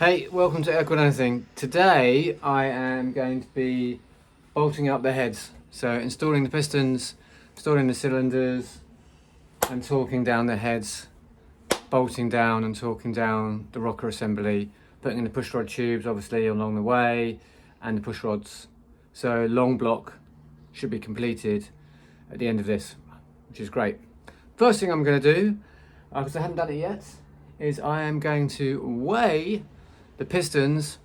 Hey, welcome to Echo Anything. Today I am going to be bolting up the heads. So installing the pistons, installing the cylinders and torquing down the heads, bolting down and torquing down the rocker assembly, putting in the pushrod tubes obviously along the way and the push rods. So long block should be completed at the end of this, which is great. First thing I'm going to do, because I haven't done it yet, is I am going to weigh the pistons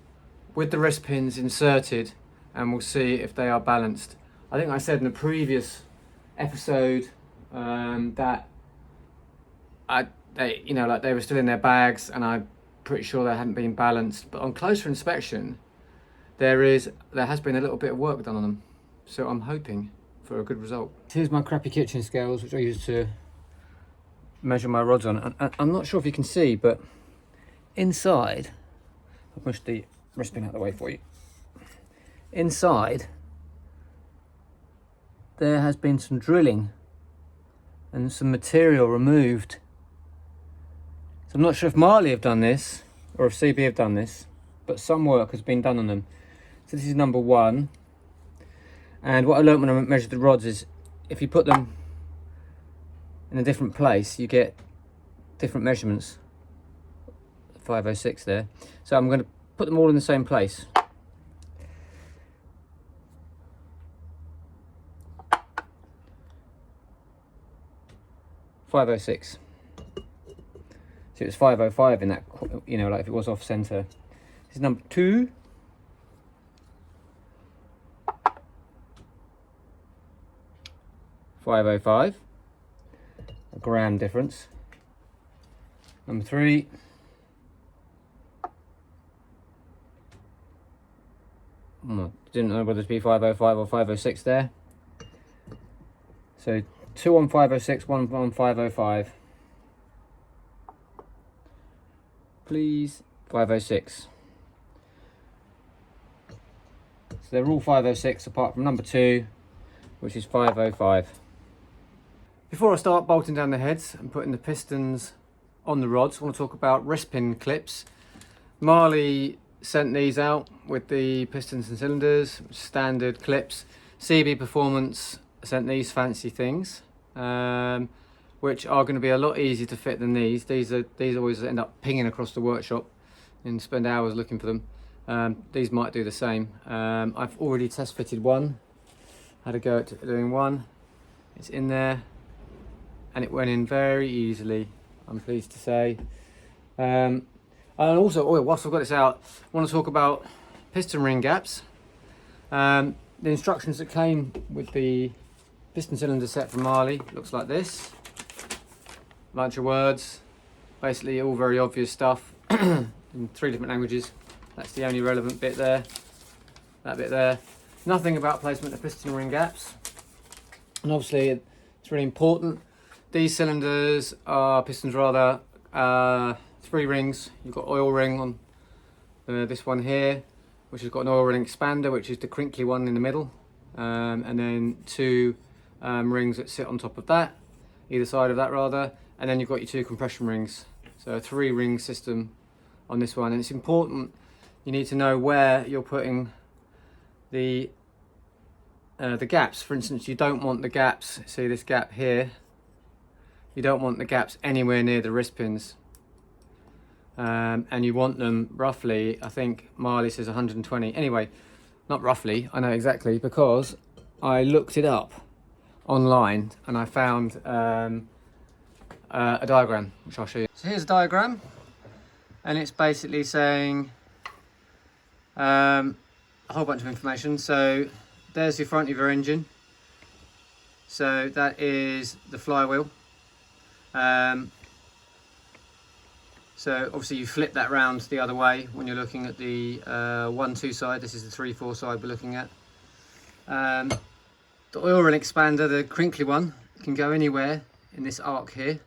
with the wrist pins inserted, and we'll see if they are balanced. I think I said in a previous episode that they were still in their bags, and I'm pretty sure they hadn't been balanced. But on closer inspection, there has been a little bit of work done on them, so I'm hoping for a good result. Here's my crappy kitchen scales, which I use to measure my rods on. And I'm not sure if you can see, but inside, I'll push the wrist pin out of the way for you. Inside, there has been some drilling and some material removed. So I'm not sure if Marley have done this or if CB have done this, but some work has been done on them. So this is number one. And what I learned when I measured the rods is if you put them in a different place, you get different measurements. 506 there. So I'm going to put them all in the same place. .506. So it was 505 in that, like if it was off center. This is number two. .505. A gram difference. Number three. Didn't know whether to be 505 or 506 there. So 2 on 506, 1 on 505. Please, 506. So they're all 506 apart from number 2, which is 505. Before I start bolting down the heads and putting the pistons on the rods, I want to talk about wrist pin clips. Marley sent these out with the pistons and cylinders, standard clips. CB Performance sent these fancy things, which are going to be a lot easier to fit than these. These always end up pinging across the workshop and spend hours looking for them. These might do the same. I've already test fitted one, had a go at doing one. It's in there and it went in very easily, I'm pleased to say. And also, whilst I've got this out, I want to talk about piston ring gaps. The instructions that came with the piston cylinder set from Marley looks like this. Bunch of words, basically all very obvious stuff in 3 different languages. That's the only relevant bit there. That bit there. Nothing about placement of piston ring gaps. And obviously, it's really important. These cylinders are pistons rather. 3 rings. You've got oil ring on this one here, which has got an oil ring expander, which is the crinkly one in the middle, and then 2 rings that sit on top of that, either side of that rather, and then you've got your 2 compression rings. So a 3 ring system on this one, and it's important. You need to know where you're putting the gaps. For instance, you don't want the gaps. See this gap here? You don't want the gaps anywhere near the wrist pins. And you want them roughly, I think Marley says 120. Anyway, not roughly, I know exactly, because I looked it up online and I found a diagram, which I'll show you. So here's a diagram, and it's basically saying a whole bunch of information. So there's the front of your engine. So that is the flywheel. So obviously you flip that round the other way when you're looking at the 1-2 side. This is the 3-4 side we're looking at. The oil ring expander, the crinkly one, can go anywhere in this arc here.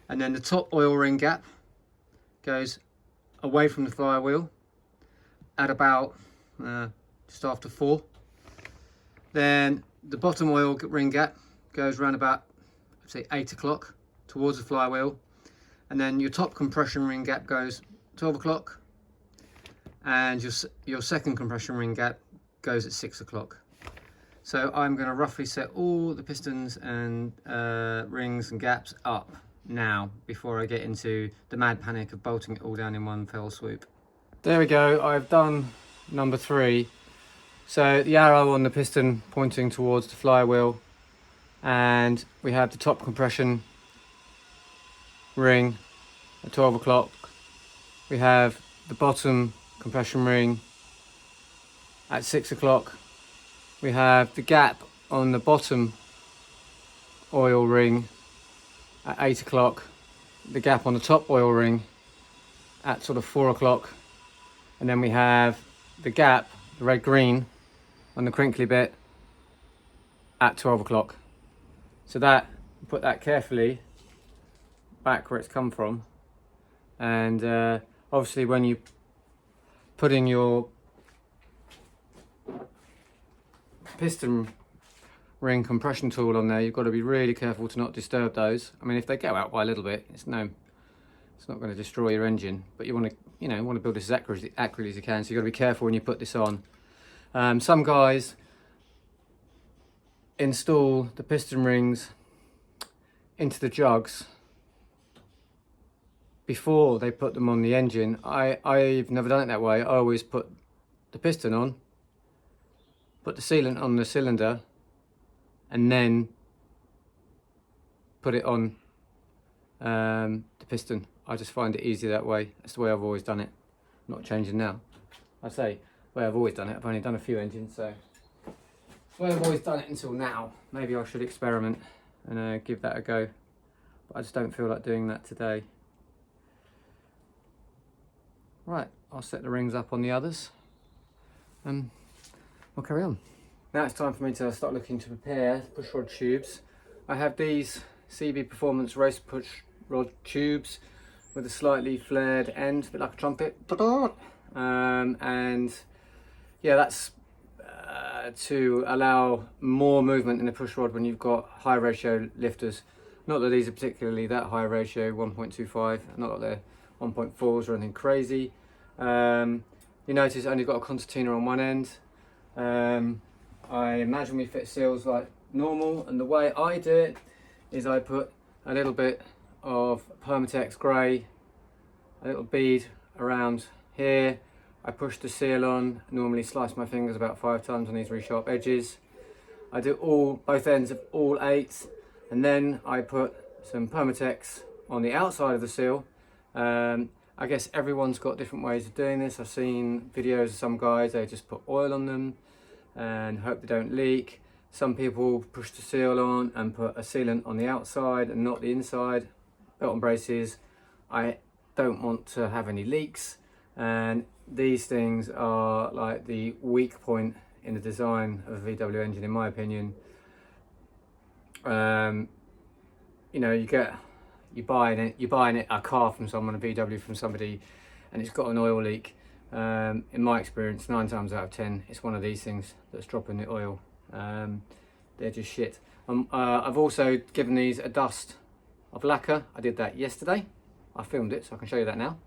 And then the top oil ring gap goes away from the flywheel at about just after 4. Then the bottom oil ring gap goes around about, say, 8 o'clock towards the flywheel, and then your top compression ring gap goes 12 o'clock, and your second compression ring gap goes at 6 o'clock. So I'm going to roughly set all the pistons and rings and gaps up now before I get into the mad panic of bolting it all down in one fell swoop. There we go, I've done number 3. So the arrow on the piston pointing towards the flywheel, and we have the top compression ring at 12 o'clock. We have the bottom compression ring at 6 o'clock. We have the gap on the bottom oil ring at 8 o'clock. The gap on the top oil ring at sort of 4 o'clock. And then we have the gap, the red-green, on the crinkly bit at 12 o'clock. So that, put that carefully back where it's come from. And obviously when you put in your piston ring compression tool on there, you've got to be really careful to not disturb those. I mean, if they go out by a little bit, it's not going to destroy your engine, but you want to build this as accurately as you can, so you've got to be careful when you put this on. Some guys install the piston rings into the jugs before they put them on the engine. I've never done it that way. I always put the piston on, put the sealant on the cylinder, and then put it on the piston. I just find it easier that way. That's the way I've always done it. I'm not changing now. I say the way I've always done it. I've only done a few engines, so it's the way I've always done it until now. Maybe I should experiment and give that a go, but I just don't feel like doing that today. Right, I'll set the rings up on the others and we'll carry on. Now it's time for me to start looking to prepare pushrod tubes. I have these CB Performance race pushrod tubes with a slightly flared end, a bit like a trumpet. And yeah, that's to allow more movement in the pushrod when you've got high ratio lifters. Not that these are particularly that high ratio, 1.25, not that they're 1.4s or anything crazy. You notice it's only got a concertina on one end. I imagine we fit seals like normal, and the way I do it is I put a little bit of Permatex grey, a little bead around here. I push the seal on, normally slice my fingers about 5 times on these really sharp edges. I do both ends of all 8, and then I put some Permatex on the outside of the seal. I guess everyone's got different ways of doing this. I've seen videos of some guys, they just put oil on them and hope they don't leak. Some people push the seal on and put a sealant on the outside and not the inside. Belt and braces, I don't want to have any leaks, and these things are like the weak point in the design of a VW engine, in my opinion. You know, you're buying a car from someone, a VW from somebody, and it's got an oil leak. In my experience, 9 times out of 10, it's one of these things that's dropping the oil. They're just shit. I've also given these a dust of lacquer. I did that yesterday. I filmed it, so I can show you that now.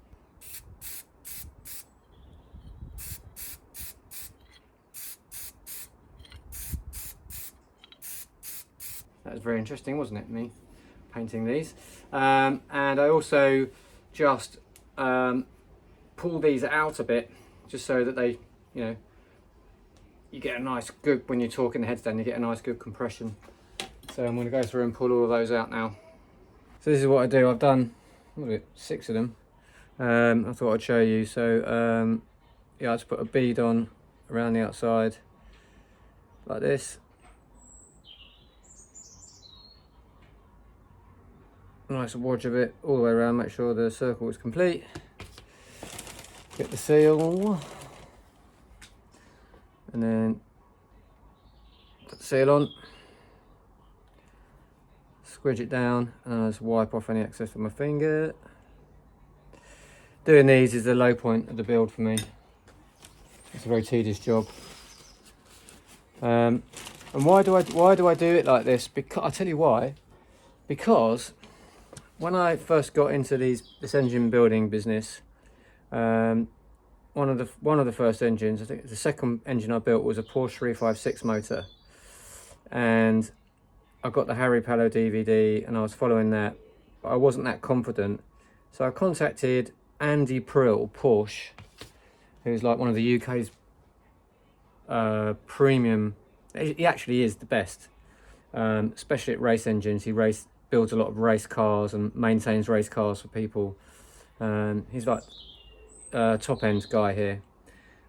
That was very interesting, wasn't it, me painting these? And I also just pull these out a bit, just so that they, you get a nice good, when you're torquing the heads down, you get a nice good compression. So I'm going to go through and pull all of those out now. So this is what I do. I've done 6 of them. I thought I'd show you. So yeah, I just put a bead on around the outside like this. Nice wodge of it all the way around, make sure the circle is complete. Get the seal, and then put the seal on, squidge it down, and I just wipe off any excess with my finger. Doing these is the low point of the build for me. It's a very tedious job. And why do I do it like this? Because I'll tell you why. Because when I first got into this engine building business, one of the first engines, I think the second engine I built, was a Porsche 356 motor, and I got the Harry Pallo DVD and I was following that, but I wasn't that confident, so I contacted Andy Prill, Porsche, who's like one of the UK's premium. He actually is the best, especially at race engines. He builds a lot of race cars and maintains race cars for people. He's like a top end guy here.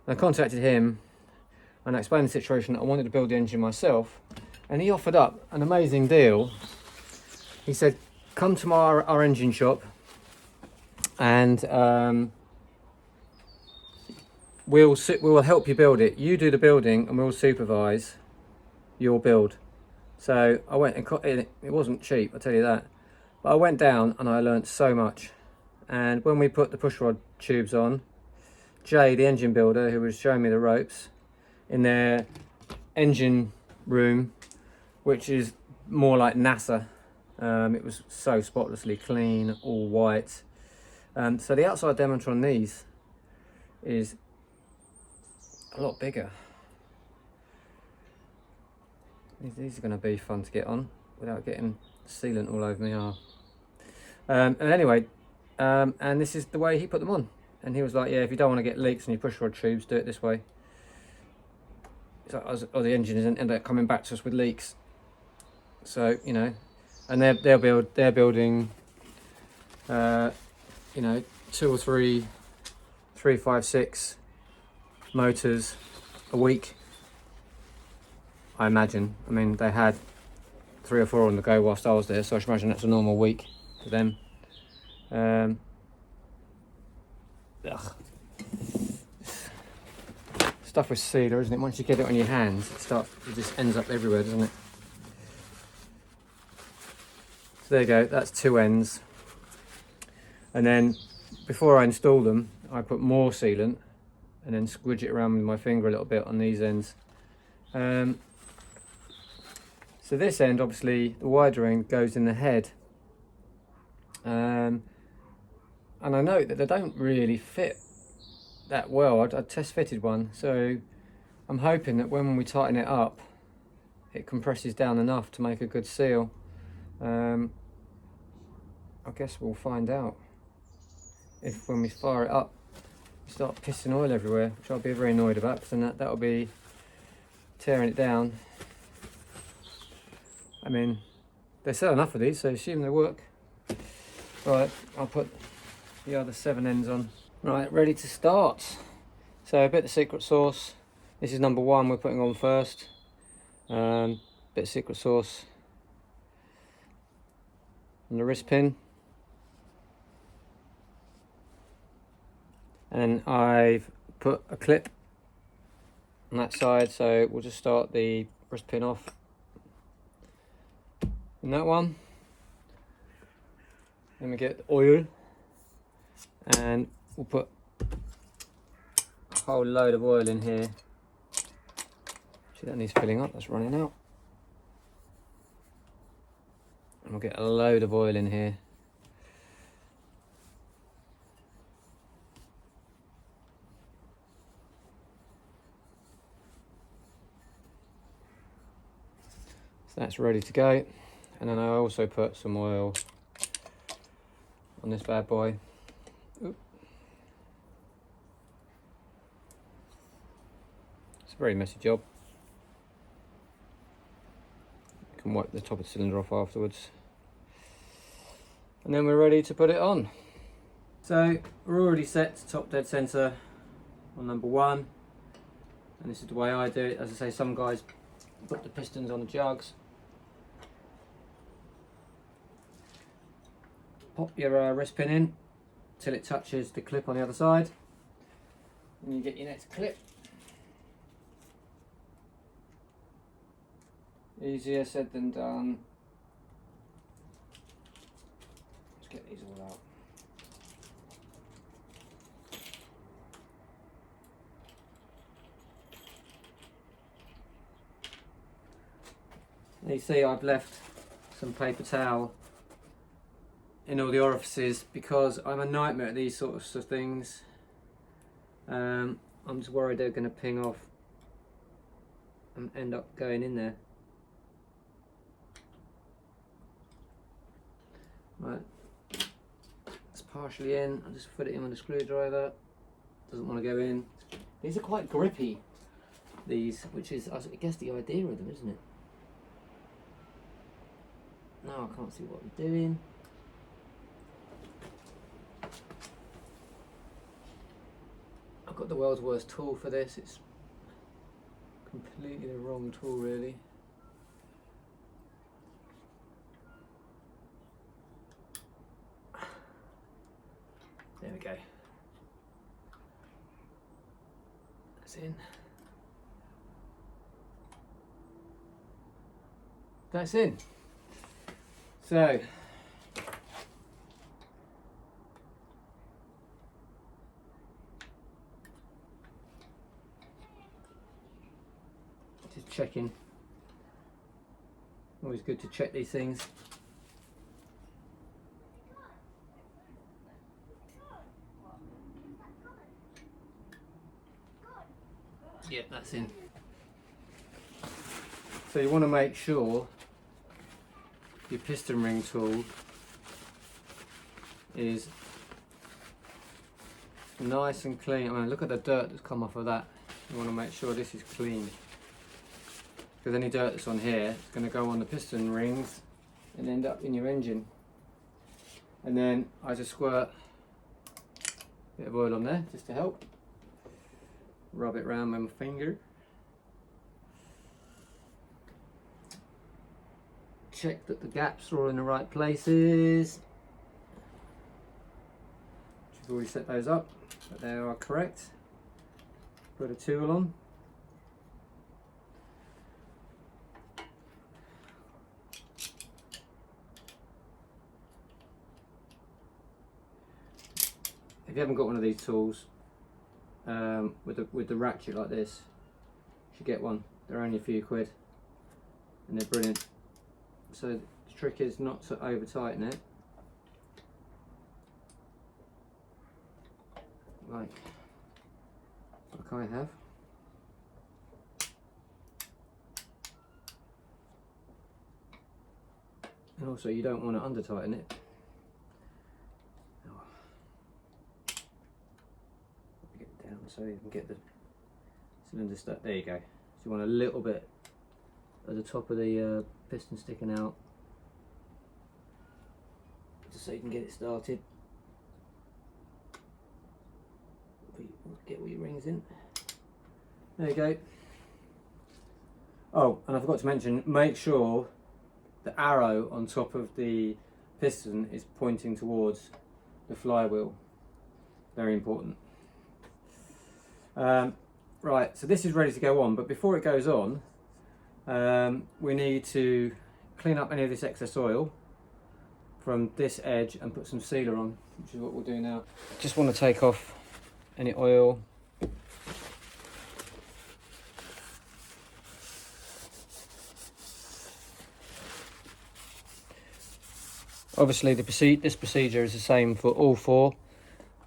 And I contacted him and I explained the situation, that I wanted to build the engine myself, and he offered up an amazing deal. He said, come to our engine shop and we'll help you build it. You do the building and we'll supervise your build. So I went and it wasn't cheap, I'll tell you that, but I went down and I learnt so much. And when we put the pushrod tubes on, Jay, the engine builder, who was showing me the ropes in their engine room, which is more like NASA, it was so spotlessly clean, all white. So the outside diameter on these is a lot bigger. These are going to be fun to get on without getting sealant all over me. And anyway, and this is the way he put them on. And he was like, yeah, if you don't want to get leaks in your pushrod tubes, do it this way. So, or the engine isn't end up coming back to us with leaks. So, you know, and they're building, you know, 2 or 3 356 motors a week, I imagine. I mean, they had 3 or 4 on the go whilst I was there, so I should imagine that's a normal week for them. Stuff with sealer, isn't it? Once you get it on your hands, it just ends up everywhere, doesn't it? So there you go, that's 2 ends. And then before I install them, I put more sealant and then squidge it around with my finger a little bit on these ends. So this end, obviously, the wider end goes in the head. And I note that they don't really fit that well. I test fitted one, so I'm hoping that when we tighten it up, it compresses down enough to make a good seal. I guess we'll find out if when we fire it up, we start pissing oil everywhere, which I'll be very annoyed about, because then that'll be tearing it down. I mean, they sell enough of these, so I assume they work. Right, I'll put the other 7 ends on. Right, ready to start. So a bit of secret sauce. This is number 1 we're putting on first. Bit of secret sauce on the wrist pin. And I've put a clip on that side, so we'll just start the wrist pin off in that one. Then we get the oil, and we'll put a whole load of oil in here. See, that needs filling up, that's running out. And we'll get a load of oil in here. So that's ready to go. And then I also put some oil on this bad boy. Oop. It's a very messy job. You can wipe the top of the cylinder off afterwards. And then we're ready to put it on. So we're already set to top dead center on number 1. And this is the way I do it. As I say, some guys put the pistons on the jugs. Pop your wrist pin in till it touches the clip on the other side, and you get your next clip. Easier said than done. Let's get these all out. You see, I've left some paper towel in all the orifices because I'm a nightmare at these sorts of things. I'm just worried they're going to ping off and end up going in there. Right, it's partially in. I'll just put it in with a screwdriver. Doesn't want to go in. These are quite grippy, these, which is, I guess, the idea of them, isn't it? Now I can't see what I'm doing. I've got the world's worst tool for this. It's completely the wrong tool, really. There we go. That's in. That's in. So, just checking. Always good to check these things. Yep, that's in. So you want to make sure your piston ring tool is nice and clean. I mean, look at the dirt that's come off of that. You want to make sure this is clean, because any dirt that's on here is going to go on the piston rings and end up in your engine. And then I just squirt a bit of oil on there just to help. Rub it around with my finger. Check that the gaps are all in the right places. I've already set those up, but they are correct. Put a tool on. If you haven't got one of these tools with the ratchet like this, you should get one. They're only a few quid and they're brilliant. So the trick is not to over tighten it, like I have. And also you don't want to under tighten it. Get it down so you can get the cylinder stuck. There you go. So you want a little bit at the top of the piston sticking out, just so you can get it started. Get all your rings in. There you go. Oh, and I forgot to mention, make sure the arrow on top of the piston is pointing towards the flywheel. Very important. Right, so this is ready to go on, but before it goes on, we need to clean up any of this excess oil from this edge and put some sealer on, which is what we'll do now. Just want to take off any oil. Obviously this procedure is the same for all four.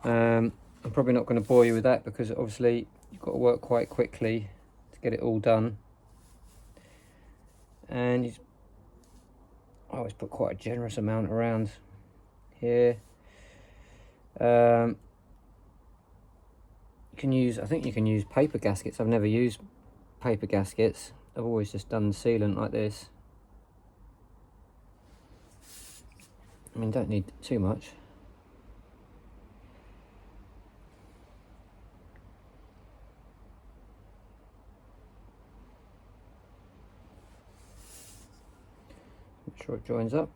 I'm probably not going to bore you with that because obviously you've got to work quite quickly to get it all done. And I always put quite a generous amount around here. You can use, I think you can use paper gaskets. I've never used paper gaskets. I've always just done sealant like this. I mean, don't need too much. Make sure it joins up.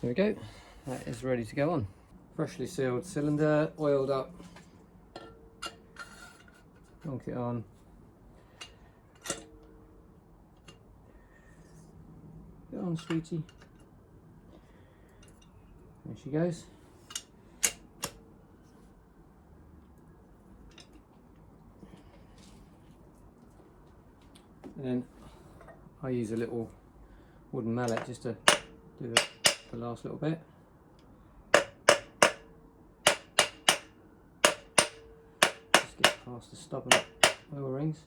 There we go. That is ready to go on. Freshly sealed cylinder, oiled up. Donk it on. Get on, sweetie. There she goes. And then I use a little wooden mallet just to do the last little bit. Just get past the stubborn oil rings.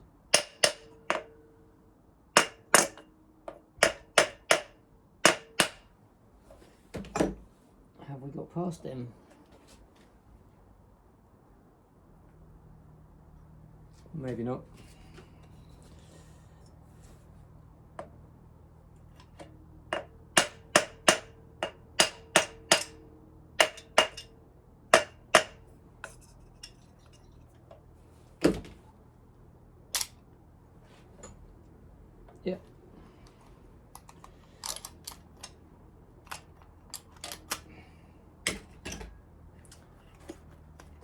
Have we got past them? Maybe not. Yeah.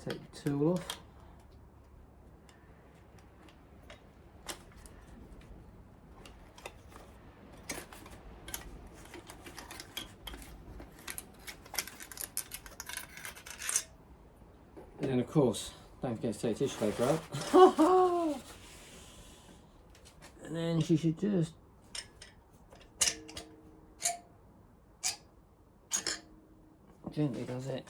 Take the tool off. And then of course, don't forget to take tissue paper out. And then she should just gently does it.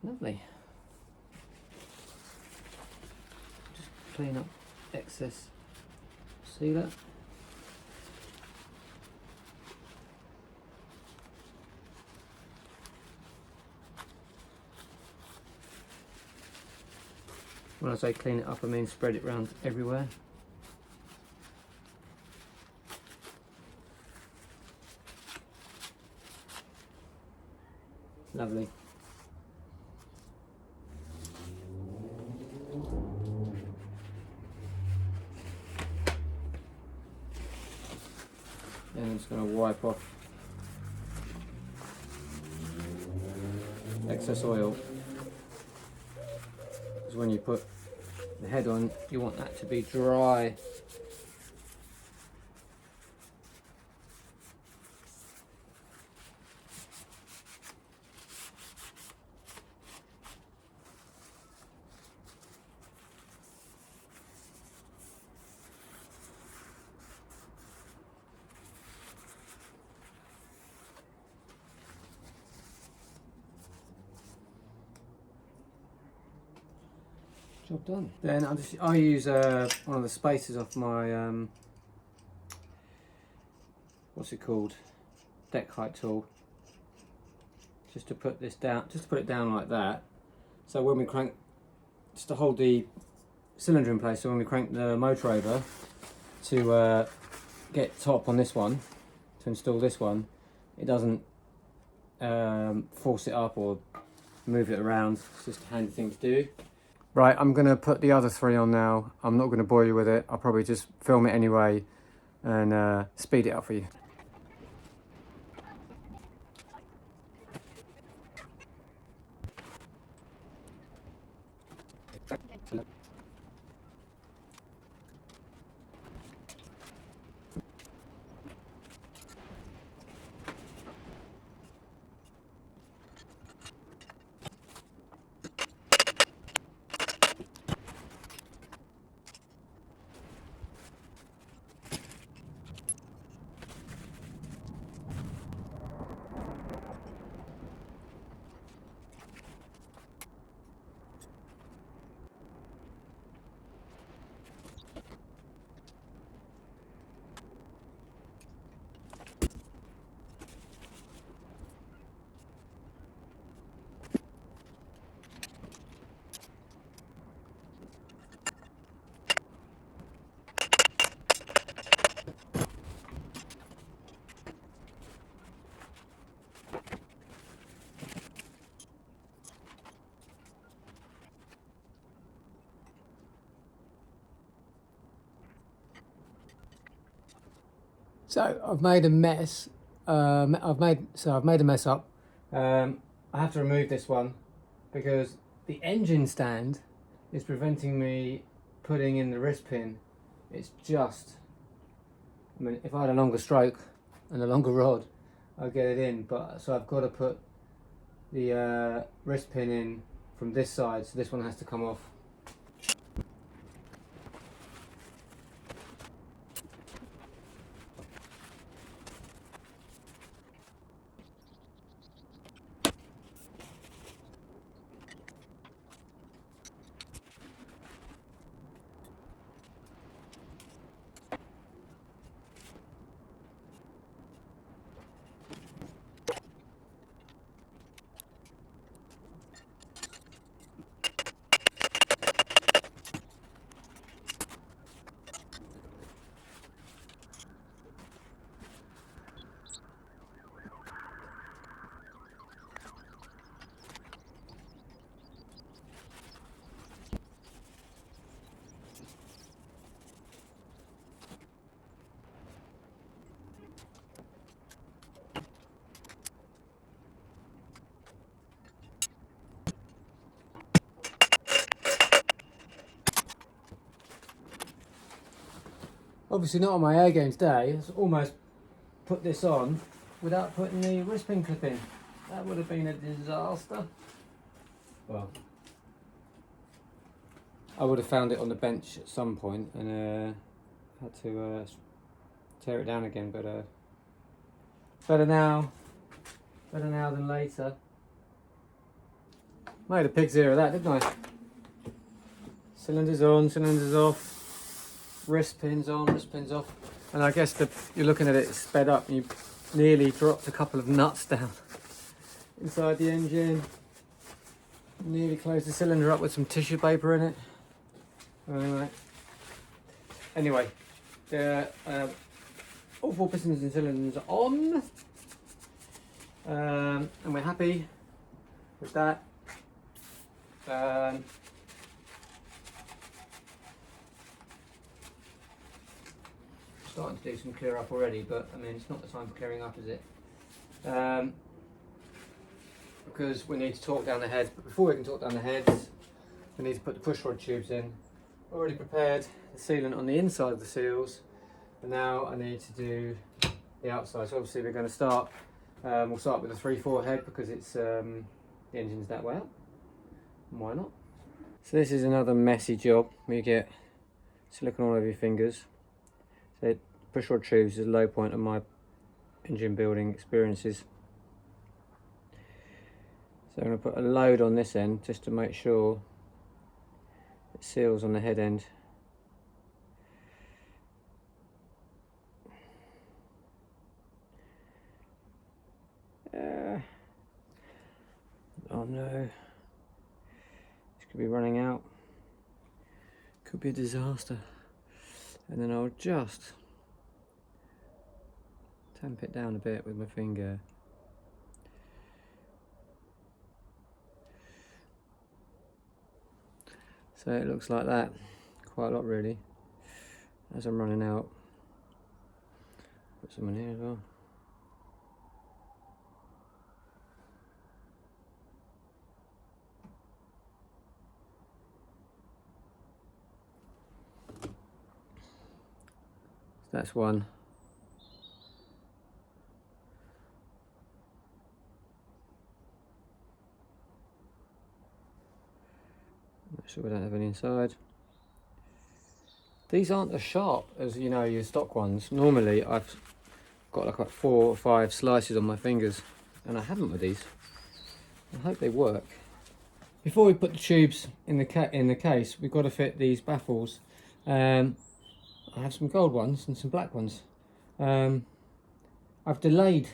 Lovely. Just clean up excess sealer. When I say clean it up, I mean spread it around everywhere. Lovely. And I'm just going to wipe off excess oil, because when you put the head on, you want that to be dry. Job done. Then I use one of the spacers off my what's it called, deck height tool, just to put this down, just to put it down like that. So when we crank, just to hold the cylinder in place, so when we crank the motor over to get top on this one, to install this one, it doesn't force it up or move it around. It's just a handy thing to do. Right, I'm going to put the other three on now. I'm not going to bore you with it. I'll probably just film it anyway and speed it up for you. So I've made a mess. I've made a mess up. I have to remove this one because the engine stand is preventing me putting in the wrist pin. It's just I mean, if I had a longer stroke and a longer rod, I'd get it in, but so I've got to put the wrist pin in from this side, so this one has to come off. Obviously not on my air games day. It's almost put this on without putting the wrist pin clip in. That would have been a disaster. Well, I would have found it on the bench at some point and had to tear it down again, but better now than later. Made a pig's ear of that, didn't I? Cylinders on, cylinders off. Wrist pins on, wrist pins off, and I guess you're looking at it sped up and you nearly dropped a couple of nuts down inside the engine. Nearly closed the cylinder up with some tissue paper in it. Anyway, all 4 pistons and cylinders are on, and we're happy with that. Starting to do some clear up already, but I mean it's not the time for clearing up, is it? Because we need to torque down the heads, but before we can torque down the heads we need to put the pushrod tubes in. Already prepared the sealant on the inside of the seals, and now I need to do the outside. So obviously we're going to start, we'll start with a 3/4 head because it's the engine's that way up, and why not? So this is another messy job where you get silicone all over your fingers. So pushrod tubes is a low point of my engine building experiences. So I'm going to put a load on this end just to make sure it seals on the head end. Oh no, this could be running out. Could be a disaster. And then I'll just tamp it down a bit with my finger. So it looks like that, quite a lot really. As I'm running out, put some in here as well. That's one. Make sure we don't have any inside. These aren't as sharp as, you know, your stock ones. Normally I've got like 4 or 5 slices on my fingers, and I haven't with these. I hope they work. Before we put the tubes in the case, we've got to fit these baffles. I have some gold ones and some black ones. I've delayed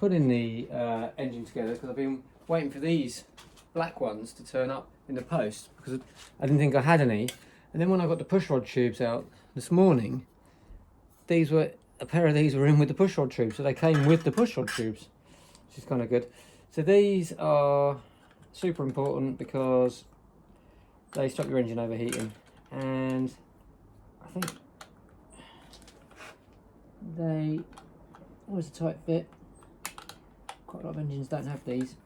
putting the engine together because I've been waiting for these black ones to turn up in the post because I didn't think I had any. And then when I got the pushrod tubes out this morning, a pair of these were in with the pushrod tubes, so they came with the pushrod tubes, which is kind of good. So these are super important because they stop your engine overheating, and I think they always a tight fit. Quite a lot of engines don't have these.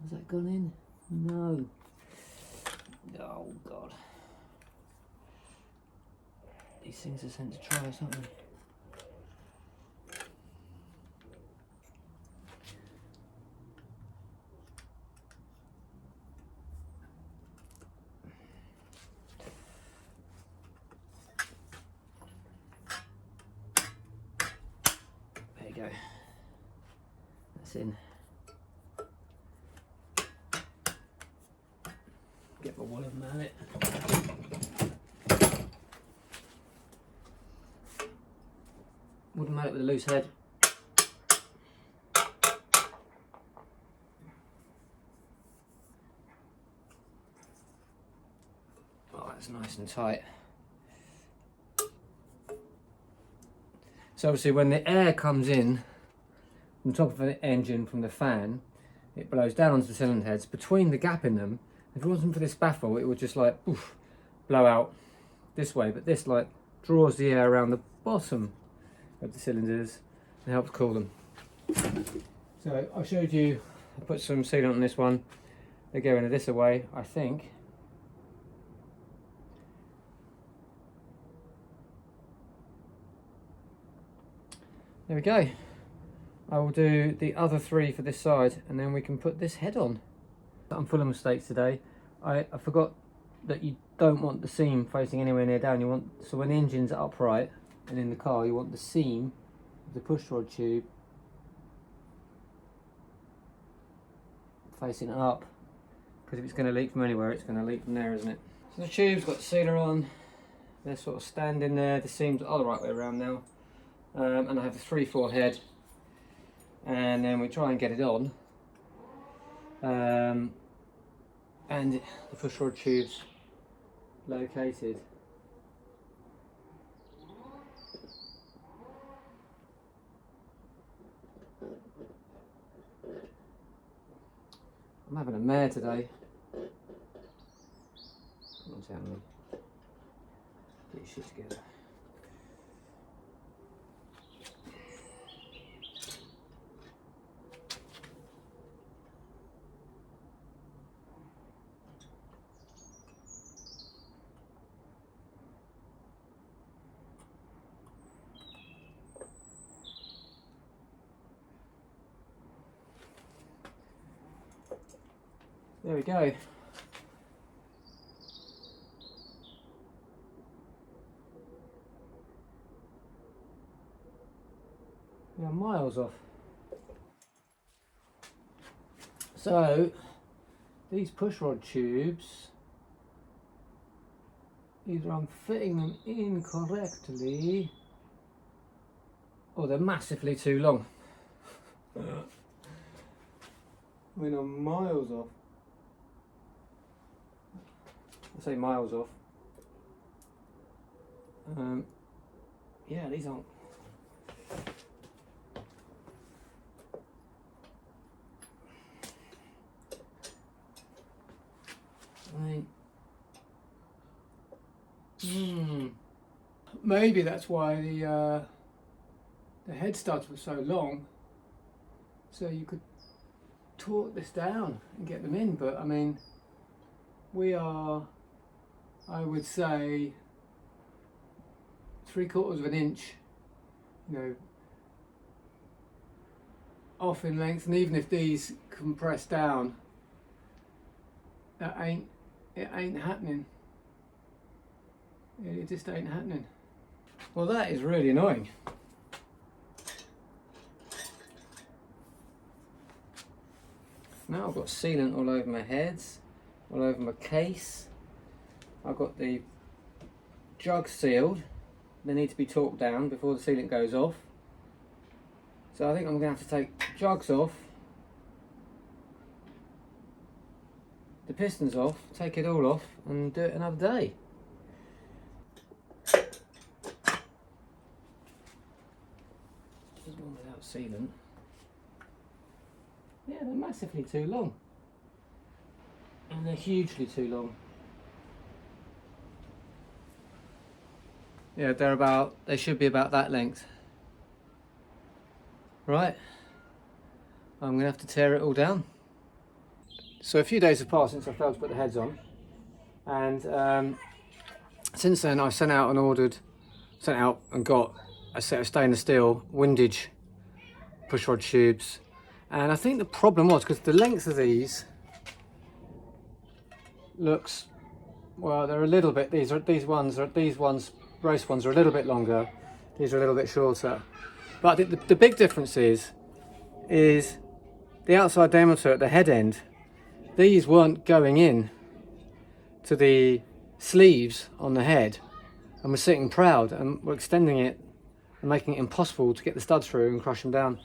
Has that gone in? No. Oh god. These things are sent to trials, aren't they? There you go. That's in. Get my woolen mallet. Wooden mallet with a loose head. Oh, that's nice and tight. So obviously when the air comes in from the top of the engine from the fan, it blows down onto the cylinder heads. Between the gap in them, if it wasn't for this baffle, it would just like oof, blow out this way, but this like draws the air around the bottom of the cylinders and helps cool them. So I showed you, I put some sealant on this one. They go into this away, I think. There we go. I will do the other 3 for this side and then we can put this head on. I'm full of mistakes today. I forgot that you don't want the seam facing anywhere near down. You want, so when the engine's upright and in the car, you want the seam of the pushrod tube facing up, because if it's going to leak from anywhere, it's going to leak from there, isn't it? So the tube's got the sealer on. They're sort of standing there. The seams are the right way around now. And I have the 3/4 head, and then we try and get it on. And the pushrod tube's located. I'm having a mare today. Come on, tell me. Get your shit together. There we go. We are miles off. So these pushrod tubes, either I'm fitting them incorrectly or they're massively too long. I mean, I'm miles off. I say miles off. Yeah, these aren't. I mean, maybe that's why the head studs were so long, so you could torque this down and get them in. But I mean, we are, I would say, 3/4 of an inch, you know, off in length, and even if these compress down, it ain't happening. It just ain't happening. Well, that is really annoying. Now I've got sealant all over my heads, all over my case. I've got the jugs sealed. They need to be torqued down before the sealant goes off. So I think I'm going to have to take jugs off, the pistons off, take it all off and do it another day. There's one without sealant. Yeah, they're massively too long. And they're hugely too long. Yeah, they should be about that length. Right, I'm going to have to tear it all down. So a few days have passed since I failed to put the heads on, and since then I've sent out and ordered sent out and got a set of stainless steel windage pushrod tubes, and I think the problem was because the length of these looks, well, they're a little bit, these ones roast ones are a little bit longer, these are a little bit shorter, but I think the big difference is the outside diameter at the head end. These weren't going in to the sleeves on the head and we're sitting proud, and we're extending it and making it impossible to get the studs through and crush them down.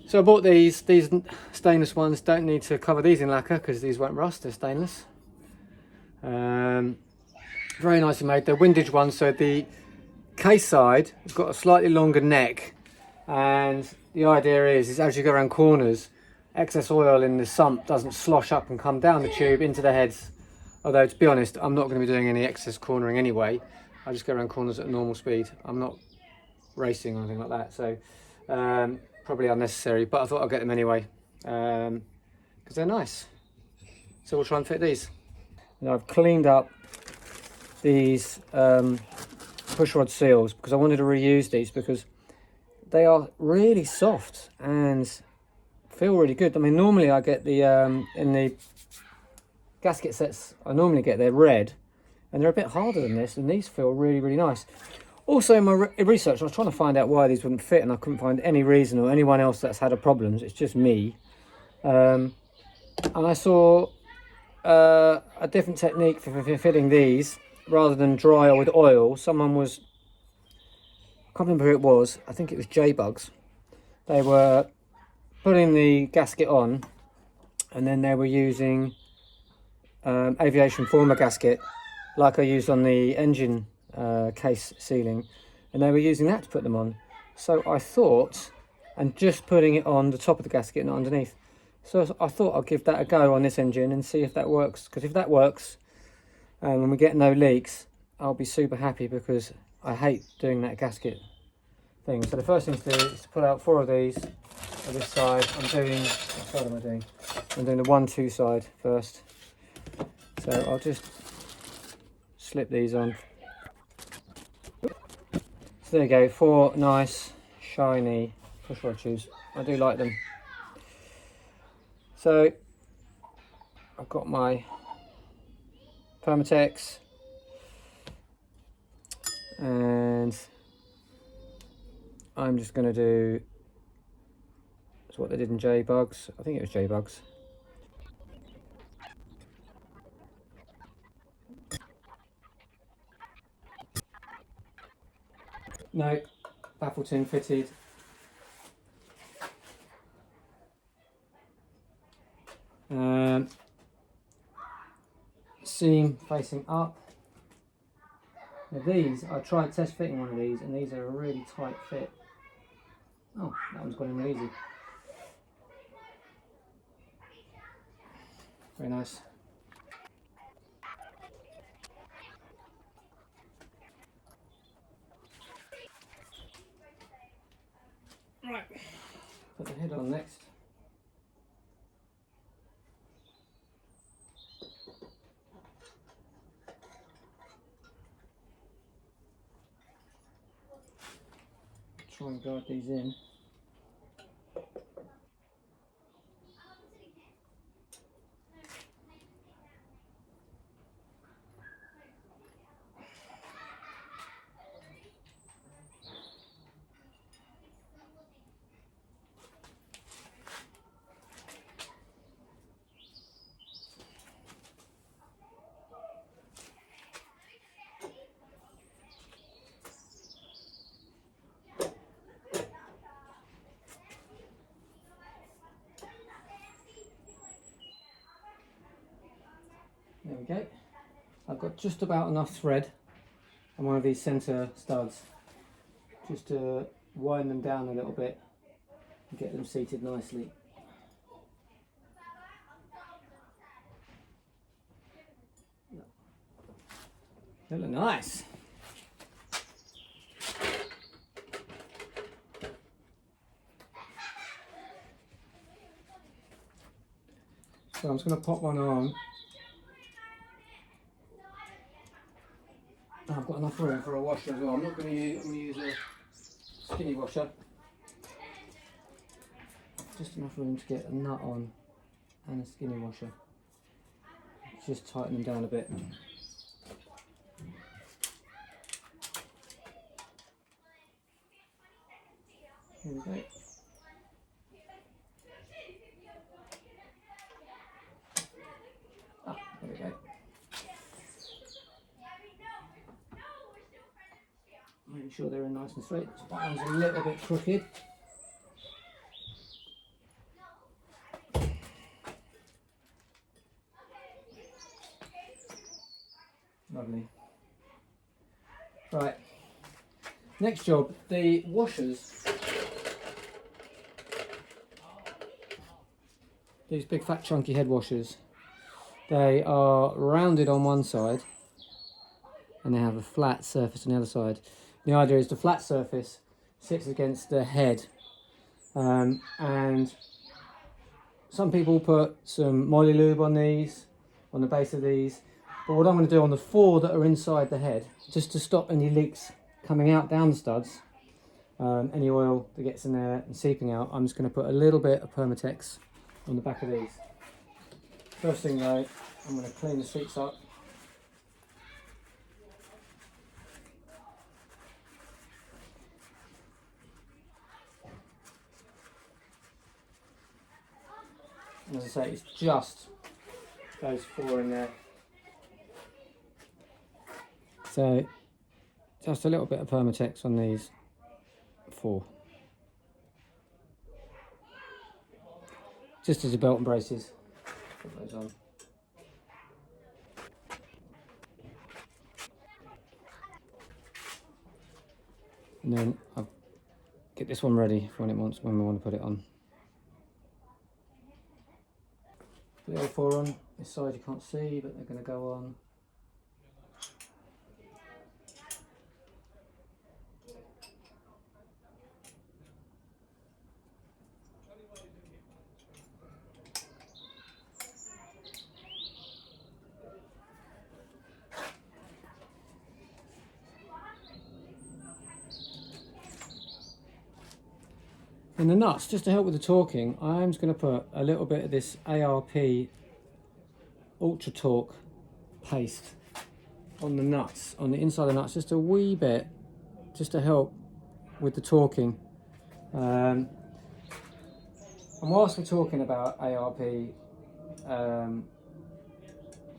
So I bought these stainless ones. Don't need to cover these in lacquer because these won't rust, they're stainless. Very nicely made. They're windage ones, so the case side has got a slightly longer neck, and the idea is as you go around corners, excess oil in the sump doesn't slosh up and come down the tube into the heads. Although, to be honest, I'm not going to be doing any excess cornering anyway. I just go around corners at normal speed. I'm not racing or anything like that, so probably unnecessary, but I thought I'd get them anyway because they're nice. So we'll try and fit these. Now I've cleaned up these pushrod seals because I wanted to reuse these because they are really soft and feel really good. I mean, normally I get the in the gasket sets I normally get, they're red and they're a bit harder than this, and these feel really nice. Also, in my research I was trying to find out why these wouldn't fit, and I couldn't find any reason or anyone else that's had a problem. It's just me. And I saw a different technique for fitting these. Rather than dry or with oil, someone was, I can't remember who it was, I think it was J-Bugs. They were putting the gasket on and then they were using aviation former gasket like I used on the engine case sealing, and they were using that to put them on. So I thought, and just putting it on the top of the gasket, not underneath. So I thought I'd give that a go on this engine and see if that works, because if that works and when we get no leaks, I'll be super happy, because I hate doing that gasket thing. So the first thing to do is to pull out 4 of these on this side. I'm doing, what side am I doing? I'm doing the 1-2 side first. So I'll just slip these on. So there you go, 4 nice shiny pushrod tubes. I do like them. So I've got my Permatex, and I'm just going to do, that's what they did in J-Bugs. I think it was J-Bugs. No, baffle tin fitted. Seam facing up. Now these, I tried test fitting one of these, and these are a really tight fit. Oh, that one's gone in really easy. Very nice. Right, put the head on next. Try and guide these in. There we go. I've got just about enough thread on one of these centre studs just to wind them down a little bit and get them seated nicely. They look nice. So I'm just going to pop one on I've got enough room for a washer as well. I'm going to use a skinny washer. Just enough room to get a nut on and a skinny washer. Just tighten them down a bit. Here we go. Ah, there we go. Make sure they're in nice and straight. This bottom's a little bit crooked. Lovely. Right. Next job, the washers. These big fat chunky head washers. They are rounded on one side and they have a flat surface on the other side. The idea is the flat surface sits against the head, and some people put some moly lube on these, on the base of these, but what I'm going to do on the four that are inside the head, just to stop any leaks coming out down the studs, any oil that gets in there and seeping out, I'm just going to put a little bit of Permatex on the back of these. First thing though, I'm going to clean the seats up. And as I say, it's just those four in there. So, just a little bit of Permatex on these four. Just as a belt and braces. Put those on. And then I'll get this one ready for when we want to put it on. Put the L4 on. This side you can't see, but they're going to go on. And the nuts, just to help with the torquing, I'm just going to put a little bit of this ARP Ultra Torque paste on the nuts, on the inside of the nuts, just a wee bit, just to help with the torquing. And whilst we're talking about ARP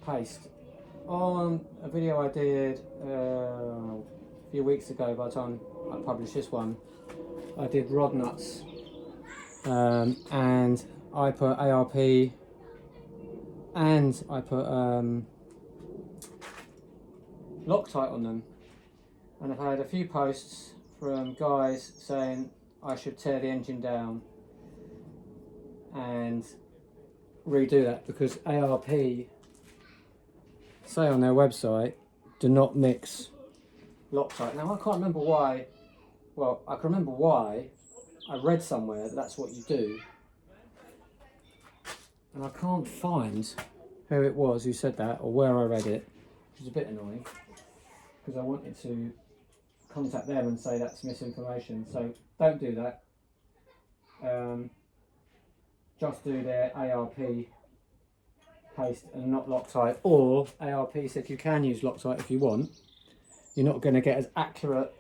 paste, on a video I did a few weeks ago, by the time I published this one, I did rod nuts, and I put ARP and I put Loctite on them, and I've had a few posts from guys saying I should tear the engine down and redo that, because ARP say on their website do not mix Loctite. Now I can't remember why. Well, I can remember why. I read somewhere that that's what you do, and I can't find who it was who said that or where I read it, which is a bit annoying, because I wanted to contact them and say that's misinformation. So don't do that. Just do their ARP paste and not Loctite. Or ARP said you can use Loctite if you want. You're not going to get as accurate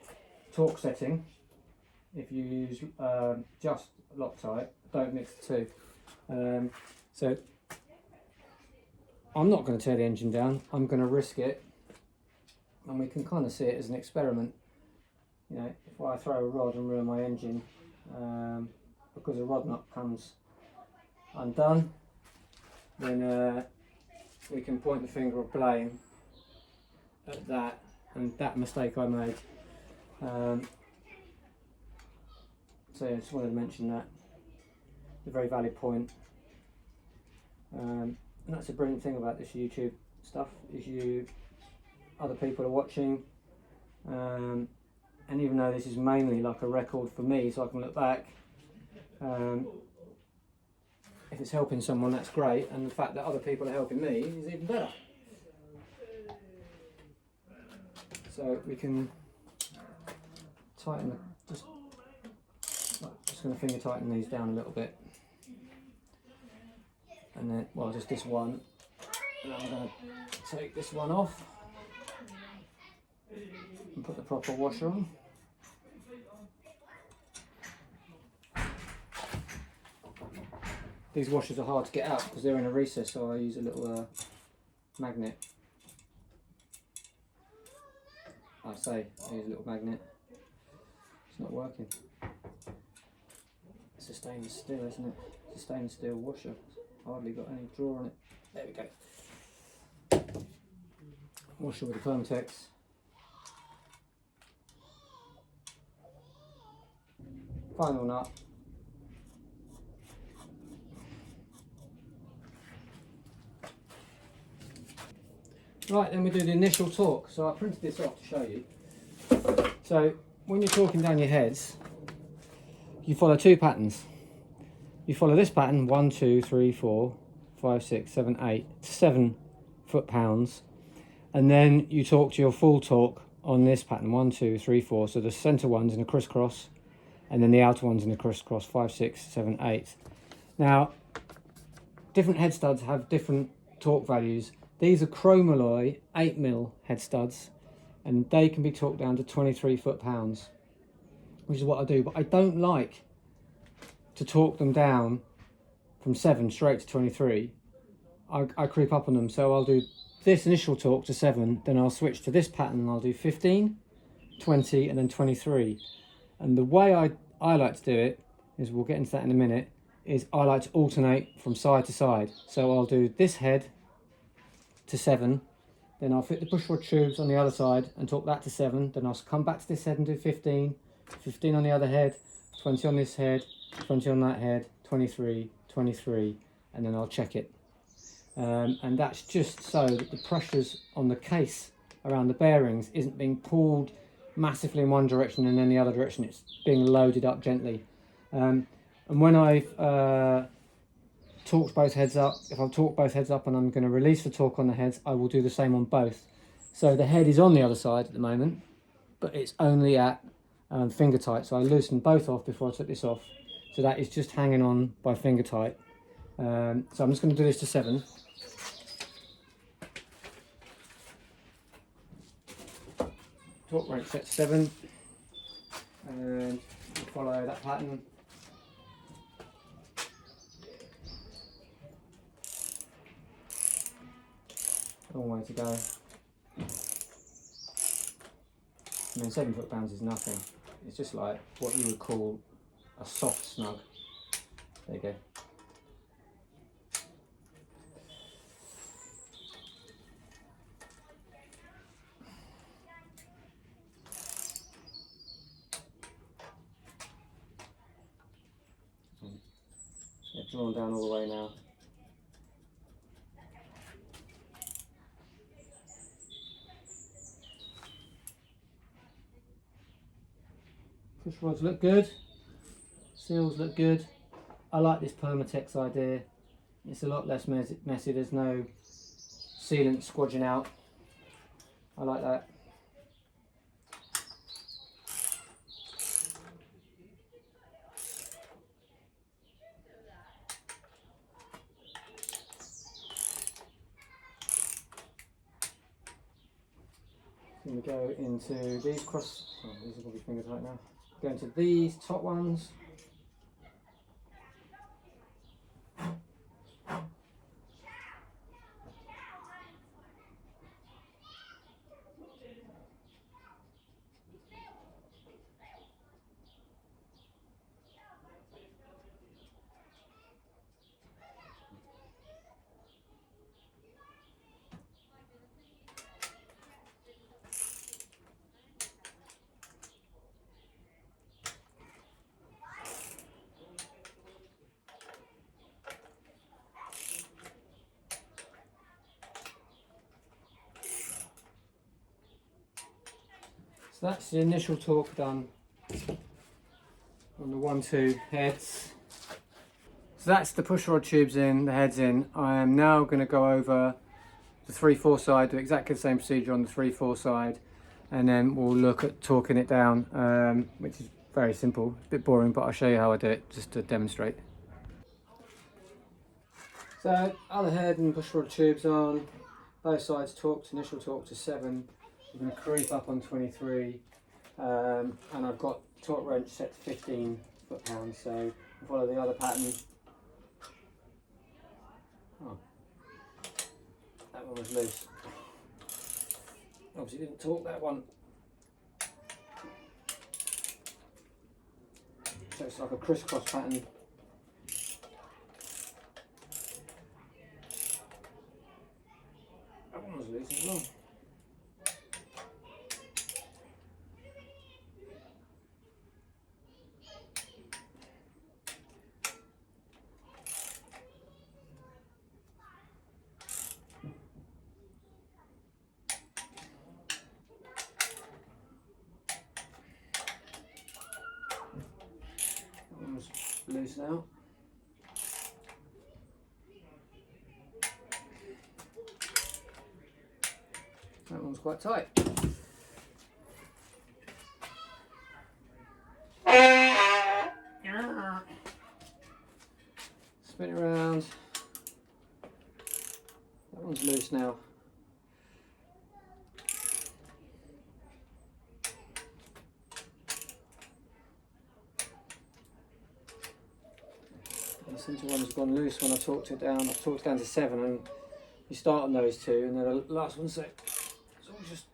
torque setting if you use just Loctite. Don't mix the two. So I'm not going to tear the engine down. I'm going to risk it, and we can kind of see it as an experiment. You know, if I throw a rod and ruin my engine because a rod nut comes undone, then we can point the finger of blame at that and that mistake I made. So yeah, I just wanted to mention that. It's a very valid point. And that's a brilliant thing about this YouTube stuff, is other people are watching, and even though this is mainly like a record for me so I can look back, if it's helping someone, that's great, and the fact that other people are helping me is even better. So we can tighten the, just going to finger tighten these down a little bit, and then, well, just this one, and I'm going to take this one off and put the proper washer on. These washers are hard to get out because they're in a recess, so I use a little magnet. I use a little magnet. It's not working. It's a stainless steel, isn't it? It's a stainless steel washer. Hardly got any drawer on it. There we go. Washer with the Permatex. Final nut. Right, then we do the initial torque. So I printed this off to show you. So when you're torquing down your heads, you follow two patterns. You follow this pattern, 1, 2, 3, 4, 5, 6, 7, 8, 7 foot-pounds. And then you torque to your full torque on this pattern, 1, 2, 3, 4. So the centre one's in a crisscross, and then the outer one's in a crisscross, 5, 6, 7, 8. Now, different head studs have different torque values. These are chromalloy 8mm head studs, and they can be torqued down to 23 foot-pounds, which is what I do. But I don't like to torque them down from 7 straight to 23. I creep up on them, so I'll do this initial torque to 7, then I'll switch to this pattern and I'll do 15, 20, and then 23. And the way I like to do it is, we'll get into that in a minute, is I like to alternate from side to side. So I'll do this head to 7, then I'll fit the pushrod tubes on the other side and torque that to 7, then I'll come back to this head and do 15, 15 on the other head, 20 on this head, 20 on that head, 23, 23, and then I'll check it. And that's just so that the pressures on the case around the bearings isn't being pulled massively in one direction and then the other direction. It's being loaded up gently. And when I've torqued both heads up, if I've torqued both heads up and I'm going to release the torque on the heads, I will do the same on both. So the head is on the other side at the moment, but it's only at finger tight. So I loosened both off before I took this off. So that is just hanging on by finger tight. So I'm just going to do this to 7. Torque rate set to 7, and we'll follow that pattern. Long way to go. I mean, 7 foot-pounds is nothing. It's just like what you would call a soft snug. There you go. Yeah, drawn down all the way now. Push rods look good, seals look good. I like this Permatex idea. It's a lot less messy, there's no sealant squodging out. I like that. Then we go into these cross, oh, these are going to be finger tight now. Go into these top ones. So that's the initial torque done on the 1-2 heads. So that's the pushrod tubes in, the heads in. I am now going to go over the 3-4 side, do exactly the same procedure on the 3-4 side. and then we'll look at torquing it down, which is very simple. A bit boring, but I'll show you how I do it just to demonstrate. So other head and pushrod tubes on, both sides torqued, initial torque to 7. I'm going to creep up on 23, and I've got torque wrench set to 15 foot-pounds, so I'll follow the other pattern. Oh, that one was loose. Obviously didn't torque that one. So it's like a crisscross pattern. That one was loose as well. That one was loose now. That one's quite tight. Spin it around. That one's loose now. The centre one has gone loose when I torqued it down. I torqued it down to 7, and you start on those two, and then the last one's so it's all just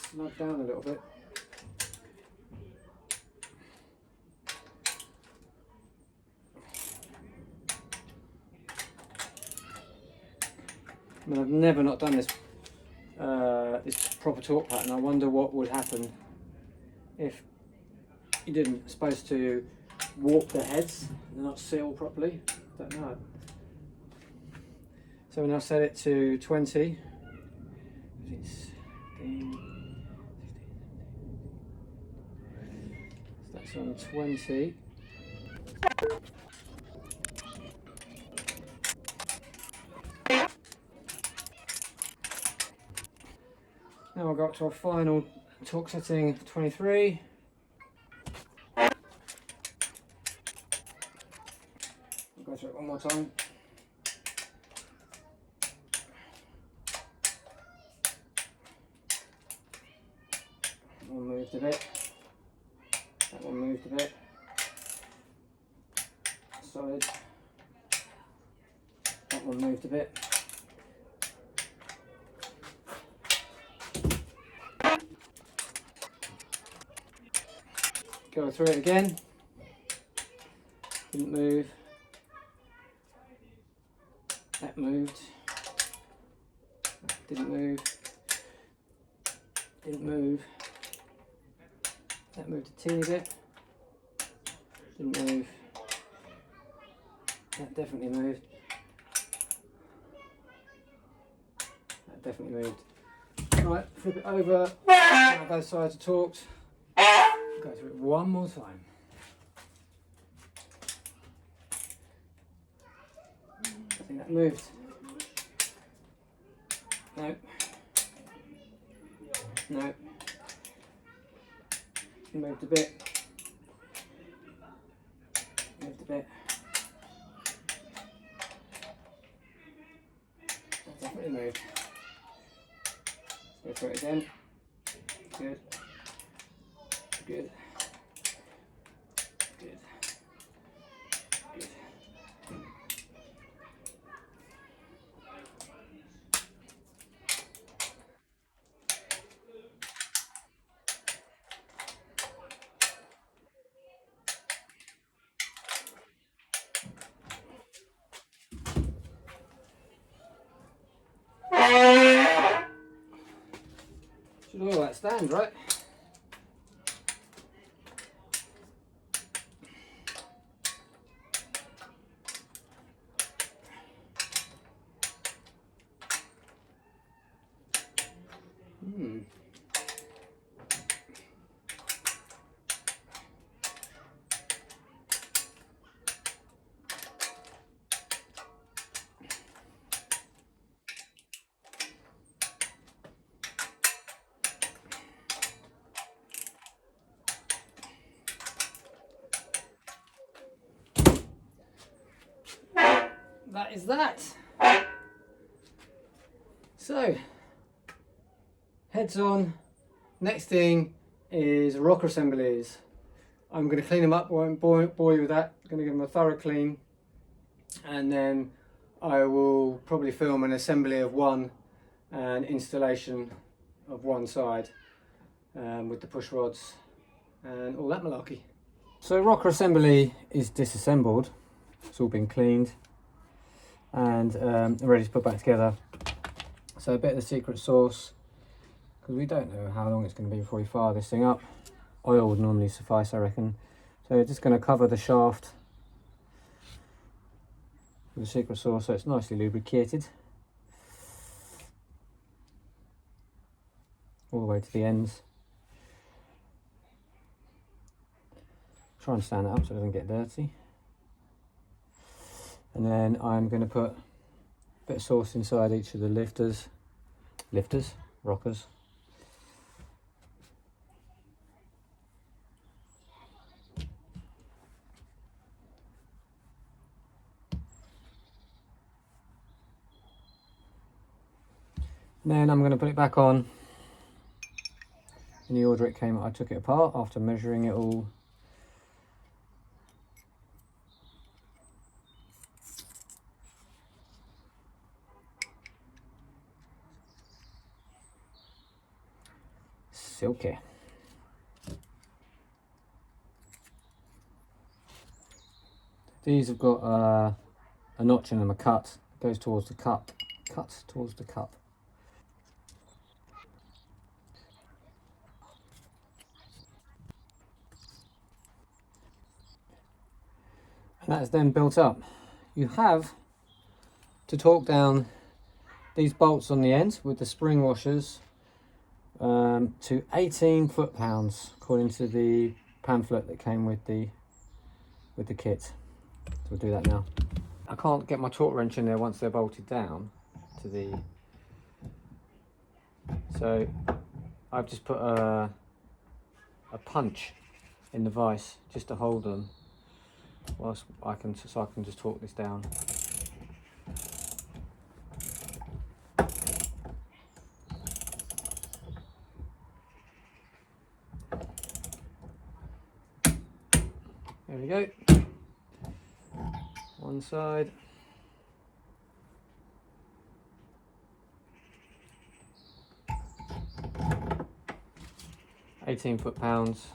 snug down a little bit. I mean, I've never not done this this proper torque pattern. I wonder what would happen if you didn't. It's supposed to warp the heads, they're not sealed properly. Don't know. So we now set it to 20. 15, 16, so that's on 20. Now we'll go up to our final torque setting of 23. I'll go through it one more time. That one moved a bit. That one moved a bit. Solid. That one moved a bit. Go through it again. Didn't move. That moved. Didn't move. Didn't move. That moved a teeny bit. Didn't move. That definitely moved. That definitely moved. Right, flip it over. Now both sides are torqued. Go through it one more time. I think that moved. No. No. Moved a bit. Moved a bit. That definitely moved. Let's go through it again. Good. Good. Good. Good. Should all that stand, right? is that. So, heads on. Next thing is rocker assemblies. I'm going to clean them up, won't bore you with that. I'm going to give them a thorough clean, and then I will probably film an assembly of one and installation of one side with the push rods and all that malarkey. So rocker assembly is disassembled. It's all been cleaned and ready to put back together. So a bit of the secret sauce, because we don't know how long it's going to be before we fire this thing up. Oil would normally suffice, I reckon. So we're just going to cover the shaft with the secret sauce so it's nicely lubricated all the way to the ends. Try and stand it up so it doesn't get dirty. And then I'm going to put a bit of sauce inside each of the rockers. And then I'm going to put it back on in the order it came. I took it apart after measuring it all. Silky. These have got a notch in them, a cut. It goes towards the cup. Cut towards the cup. And that's then built up. You have to torque down these bolts on the end with the spring washers to 18 foot-pounds, according to the pamphlet that came with the kit. So we'll do that now. I can't get my torque wrench in there once they're bolted down to the. So I've just put a punch in the vise just to hold them, whilst I can just torque this down. There we go. One side. £18 foot-pounds.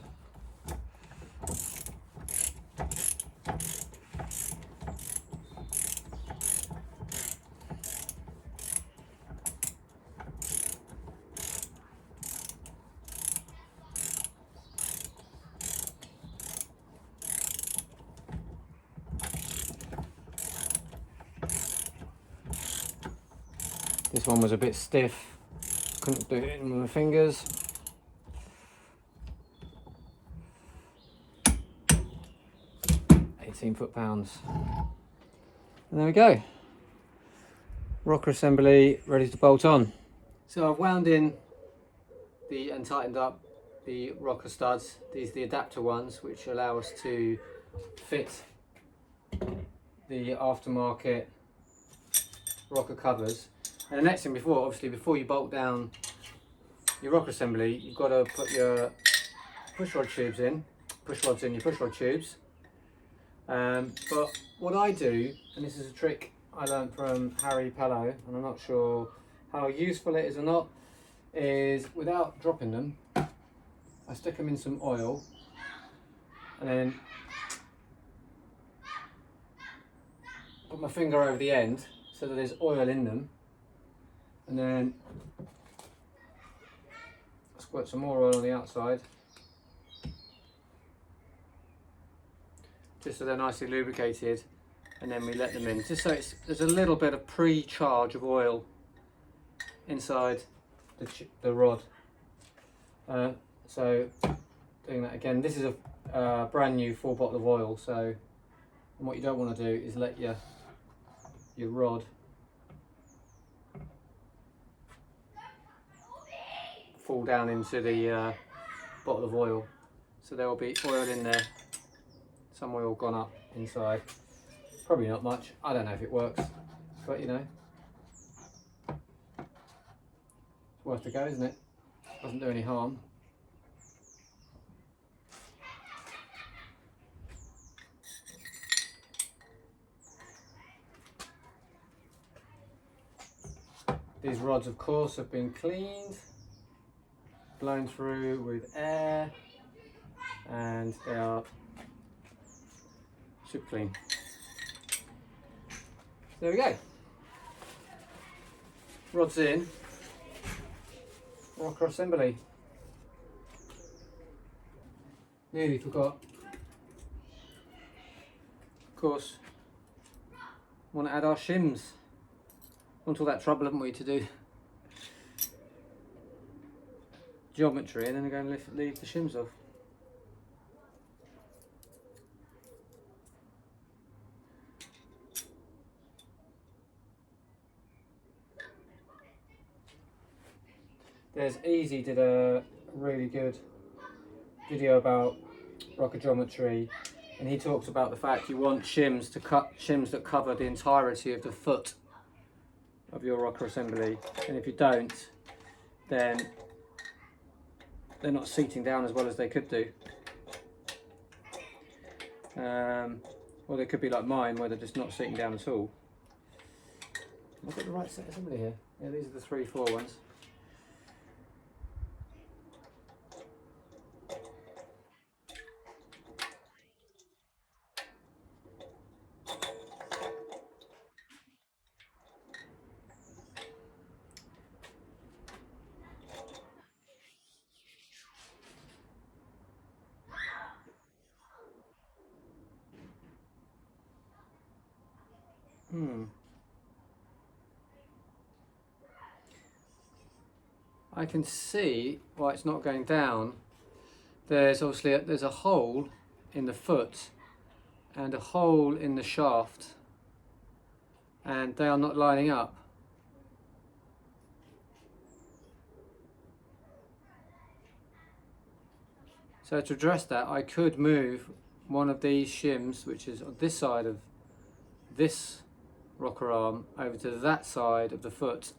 This one was a bit stiff, couldn't do it with my fingers. £18 foot-pounds. And there we go. Rocker assembly ready to bolt on. So I've wound in and tightened up the rocker studs. These are the adapter ones, which allow us to fit the aftermarket rocker covers. And the next thing before you bolt down your rocker assembly, you've got to put your pushrods in your pushrod tubes. But what I do, and this is a trick I learned from Harry Pello, and I'm not sure how useful it is or not, is without dropping them, I stick them in some oil and then put my finger over the end so that there's oil in them, and then squirt some more oil on the outside just so they're nicely lubricated, and then we let them in just so there's a little bit of pre-charge of oil inside the rod. So doing that again, this is a brand new full bottle of oil, so and what you don't want to do is let your rod fall down into the bottle of oil. So there will be oil in there, some oil gone up inside, probably not much, I don't know if it works, but you know, it's worth a go, isn't it? Doesn't do any harm. These rods, of course, have been cleaned, blown through with air, and they are super clean. There we go. Rods in, rocker assembly. Nearly forgot. Of course, want to add our shims. Want all that trouble, haven't we, to do geometry, and then go and leave the shims off. There's Easy did a really good video about rocker geometry, and he talks about the fact you want shims that cover the entirety of the foot of your rocker assembly, and if you don't, then they're not seating down as well as they could do. Or they could be like mine, where they're just not seating down at all. I've got the right set assembly here. Yeah, these are the 3/4 ones. I can see why it's not going down. There's obviously there's a hole in the foot and a hole in the shaft, and they are not lining up. So to address that, I could move one of these shims, which is on this side of this rocker arm, over to that side of the foot,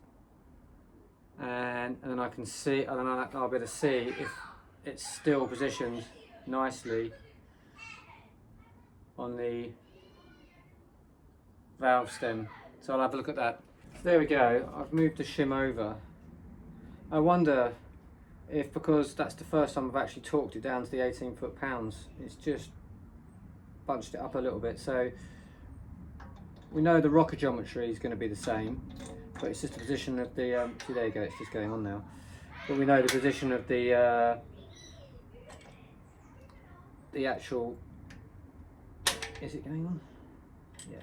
and then I can see, and then I'll be able to see if it's still positioned nicely on the valve stem. So I'll have a look at that. There we go, I've moved the shim over. I wonder if, because that's the first time I've actually torqued it down to the 18 foot-pounds, it's just bunched it up a little bit. So we know the rocker geometry is going to be the same, but it's just the position of the, see, there you go, it's just going on now. But we know the position of the actual, is it going on? Yeah.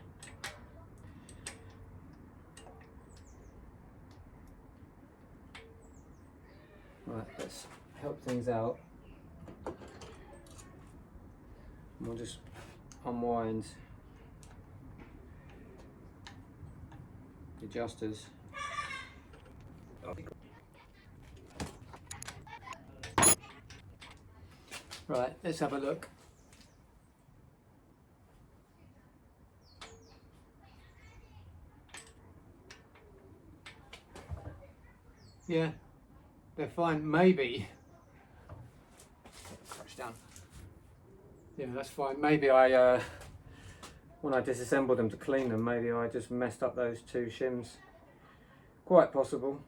Right, let's help things out. And we'll just unwind the adjusters. Right, let's have a look. Yeah, they're fine. Maybe. Crouch down. Yeah, that's fine. Maybe I, when I disassembled them to clean them, maybe I just messed up those two shims. Quite possible.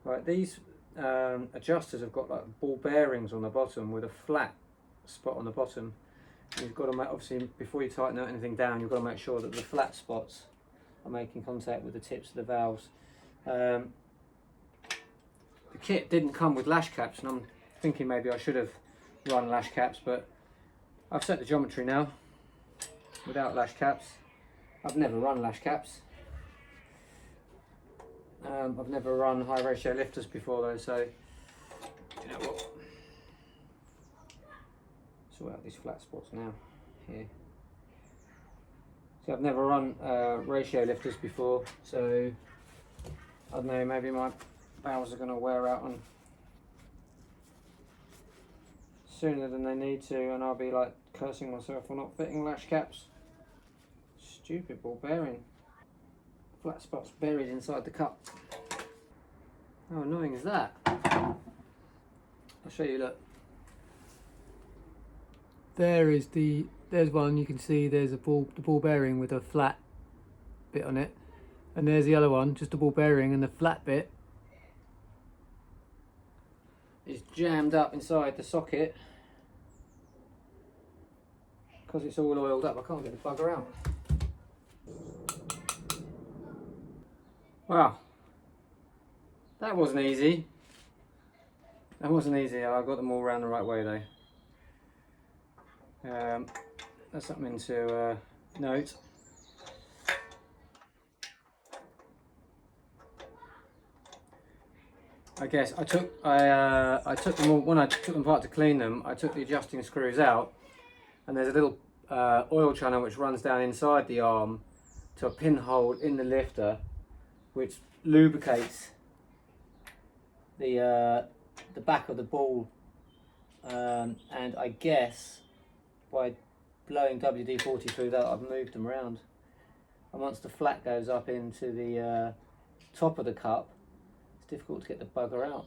Right, these adjusters have got like ball bearings on the bottom with a flat spot on the bottom. You've got to make, obviously, before you tighten anything down, you've got to make sure that the flat spots are making contact with the tips of the valves. The kit didn't come with lash caps, and I'm thinking maybe I should have run lash caps, but I've set the geometry now without lash caps. I've never run lash caps. I've never run high ratio lifters before though, so you know what? Sort out these flat spots now here. So I've never run ratio lifters before, so I don't know, maybe my valves are going to wear out on sooner than they need to, and I'll be like Cursing myself for not fitting lash caps. Stupid ball bearing. Flat spots buried inside the cup. How annoying is that? I'll show you, look. There's one, you can see there's the ball bearing with a flat bit on it. And there's the other one, just a ball bearing, and the flat bit is jammed up inside the socket because it's all oiled up. I can't get the bugger out. Wow, that wasn't easy. That wasn't easy. I got them all around the right way though. That's something to note. I guess I took them all, when I took them apart to clean them, I took the adjusting screws out, and there's a little oil channel which runs down inside the arm to a pinhole in the lifter, which lubricates the back of the ball, and I guess by blowing WD-40 through that, I've moved them around. And once the flat goes up into the top of the cup, it's difficult to get the bugger out.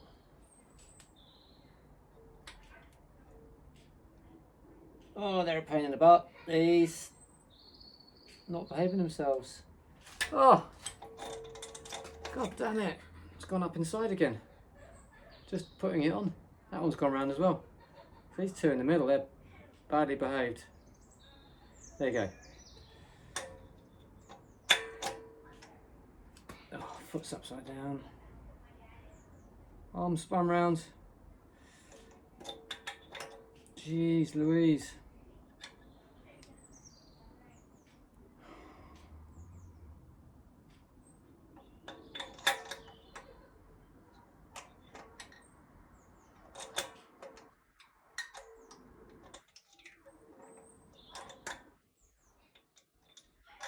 Oh, they're a pain in the butt. These not behaving themselves. Oh, god damn it! It's gone up inside again. Just putting it on. That one's gone round as well. These two in the middle, they're badly behaved. There you go. Oh, foot's upside down. Arm spun round. Jeez Louise.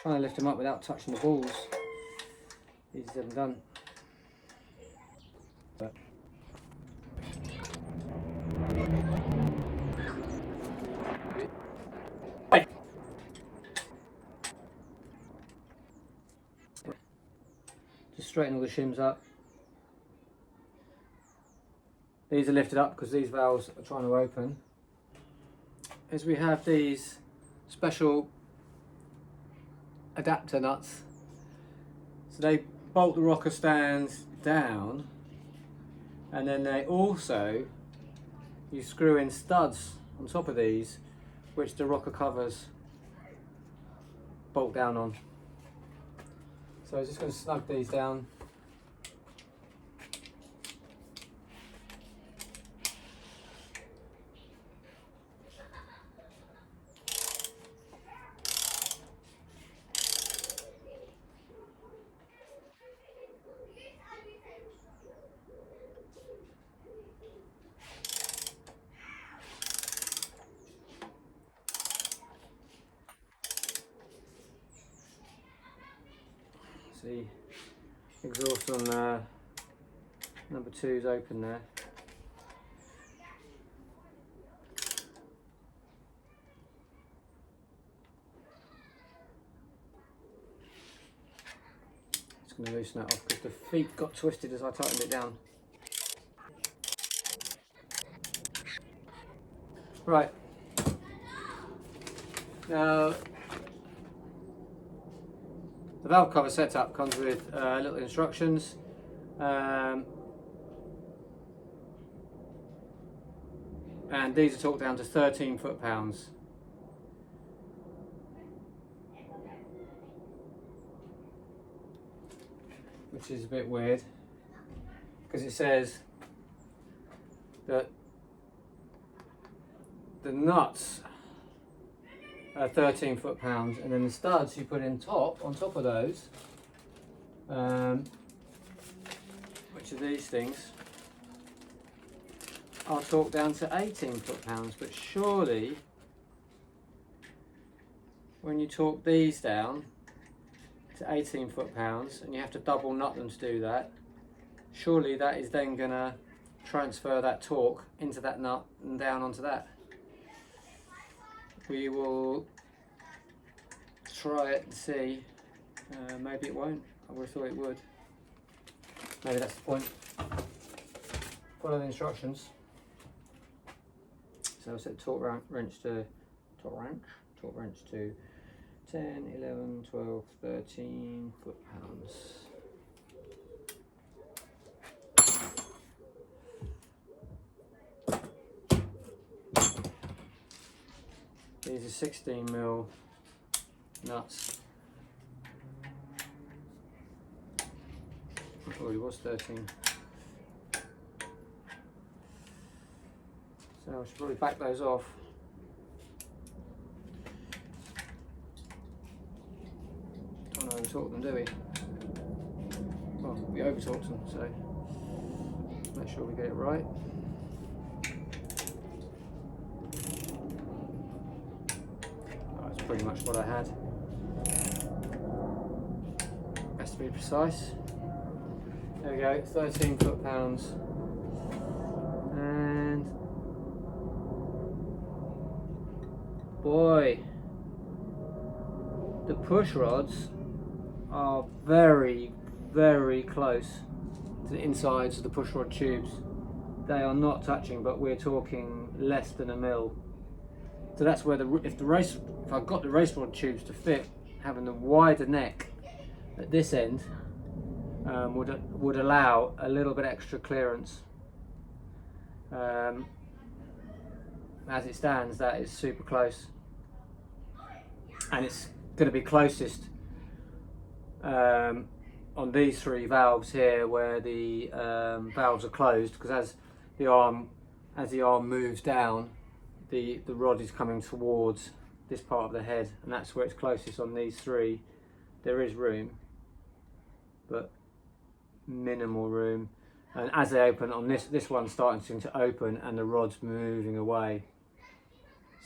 Trying to lift them up without touching the balls. Easy said and done. But just straighten all the shims up. These are lifted up because these valves are trying to open. As we have these special adapter nuts, so they bolt the rocker stands down, and then they also, you screw in studs on top of these which the rocker covers bolt down on. So I'm just going to snug these down. See, exhaust on number 2 is open there. Just going to loosen that off because the feet got twisted as I tightened it down. Right, now the valve cover setup comes with little instructions. And these are torqued down to 13 foot-pounds. Which is a bit weird because it says that the nuts are 13 foot-pounds, and then the studs you put on top of those, which are these things, are torqued down to 18 foot-pounds. But surely, when you torque these down to 18 foot-pounds, and you have to double nut them to do that, surely that is then going to transfer that torque into that nut and down onto that. We will try it and see. Maybe it won't. I would have thought it would. Maybe that's the point. Follow the instructions. So I'll set torque wrench to 10, 11, 12, 13 foot-pounds. These are 16mm nuts. I thought it was 13. So I should probably back those off. Don't over torque them, do we? Well, we over torque them, so make sure we get it right. That's pretty much what I had. Best to be precise. There we go, 13 foot-pounds. And boy, the push rods are very, very close to the insides of the push rod tubes. They are not touching, but we're talking less than a mil. So that's where if I got the race rod tubes to fit, having the wider neck at this end would allow a little bit extra clearance. As it stands, that is super close, and it's going to be closest on these three valves here, where the valves are closed, because as the arm moves down, the rod is coming towards this part of the head, and that's where it's closest on these three. There is room, but minimal room. And as they open on this one's starting to open, and the rod's moving away,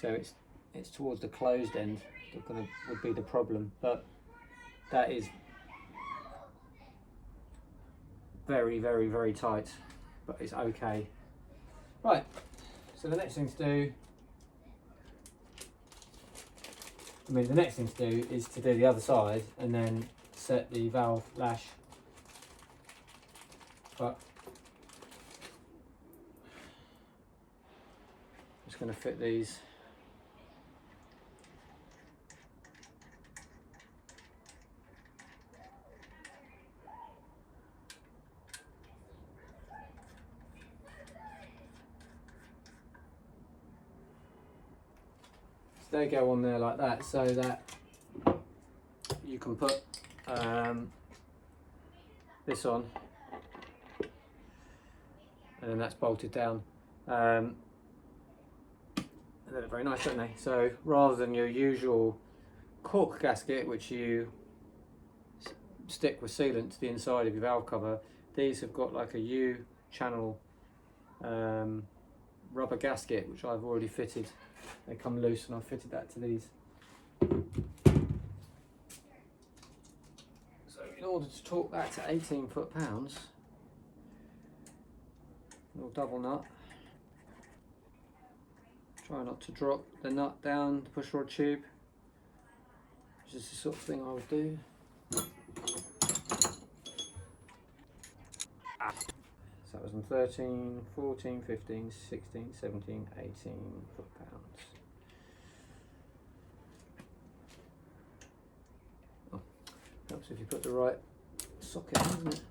so it's towards the closed end that would be the problem. But that is very, very, very tight, but it's okay. Right, so the next thing to do, is to do the other side and then set the valve lash. But I'm just going to fit these. So they go on there like that, so that you can put this on, and then that's bolted down. And they look very nice, don't they? So rather than your usual cork gasket, which you stick with sealant to the inside of your valve cover, these have got like a U-channel rubber gasket, which I've already fitted. They come loose, and I've fitted that to these. So in order to torque that to 18 foot-pounds, little double nut. Try not to drop the nut down the push rod tube, which is the sort of thing I would do. So that was on 13, 14, 15, 16, 17, 18 foot-pounds. Oh, helps if you put the right socket in, doesn't it?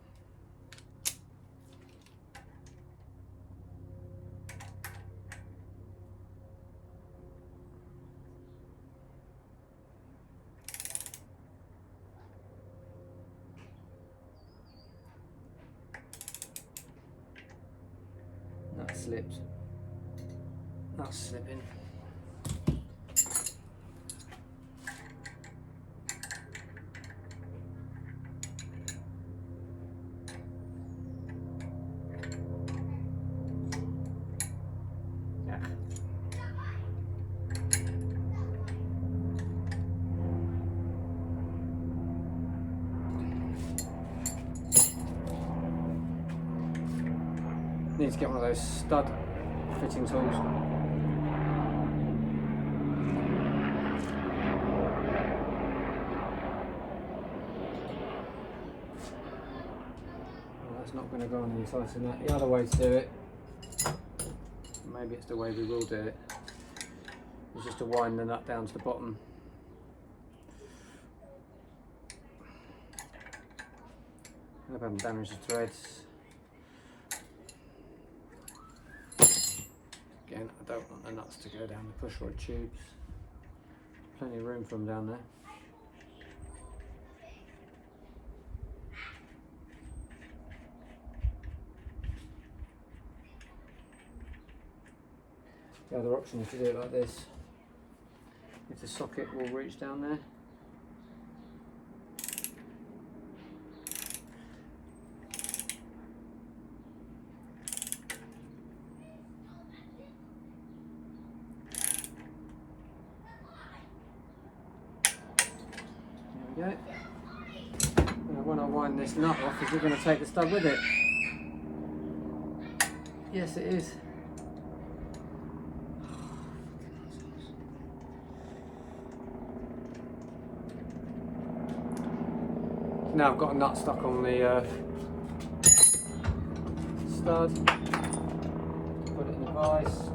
That slipped. That's slipping. Yeah. Need to get one of those stud fitting tools. that's not going to go on any tighter than that. The other way to do it, maybe it's the way we will do it, is just to wind the nut down to the bottom. I hope I haven't damaged the threads. Again, I don't want the nuts to go down the pushrod tubes. Plenty of room for them down there. The other option is to do it like this. If the socket will reach down there. There we go. And when I wind this nut off, is it going to take the stud with it? Yes, it is. Now I've got a nut stuck on the stud, put it in the vise.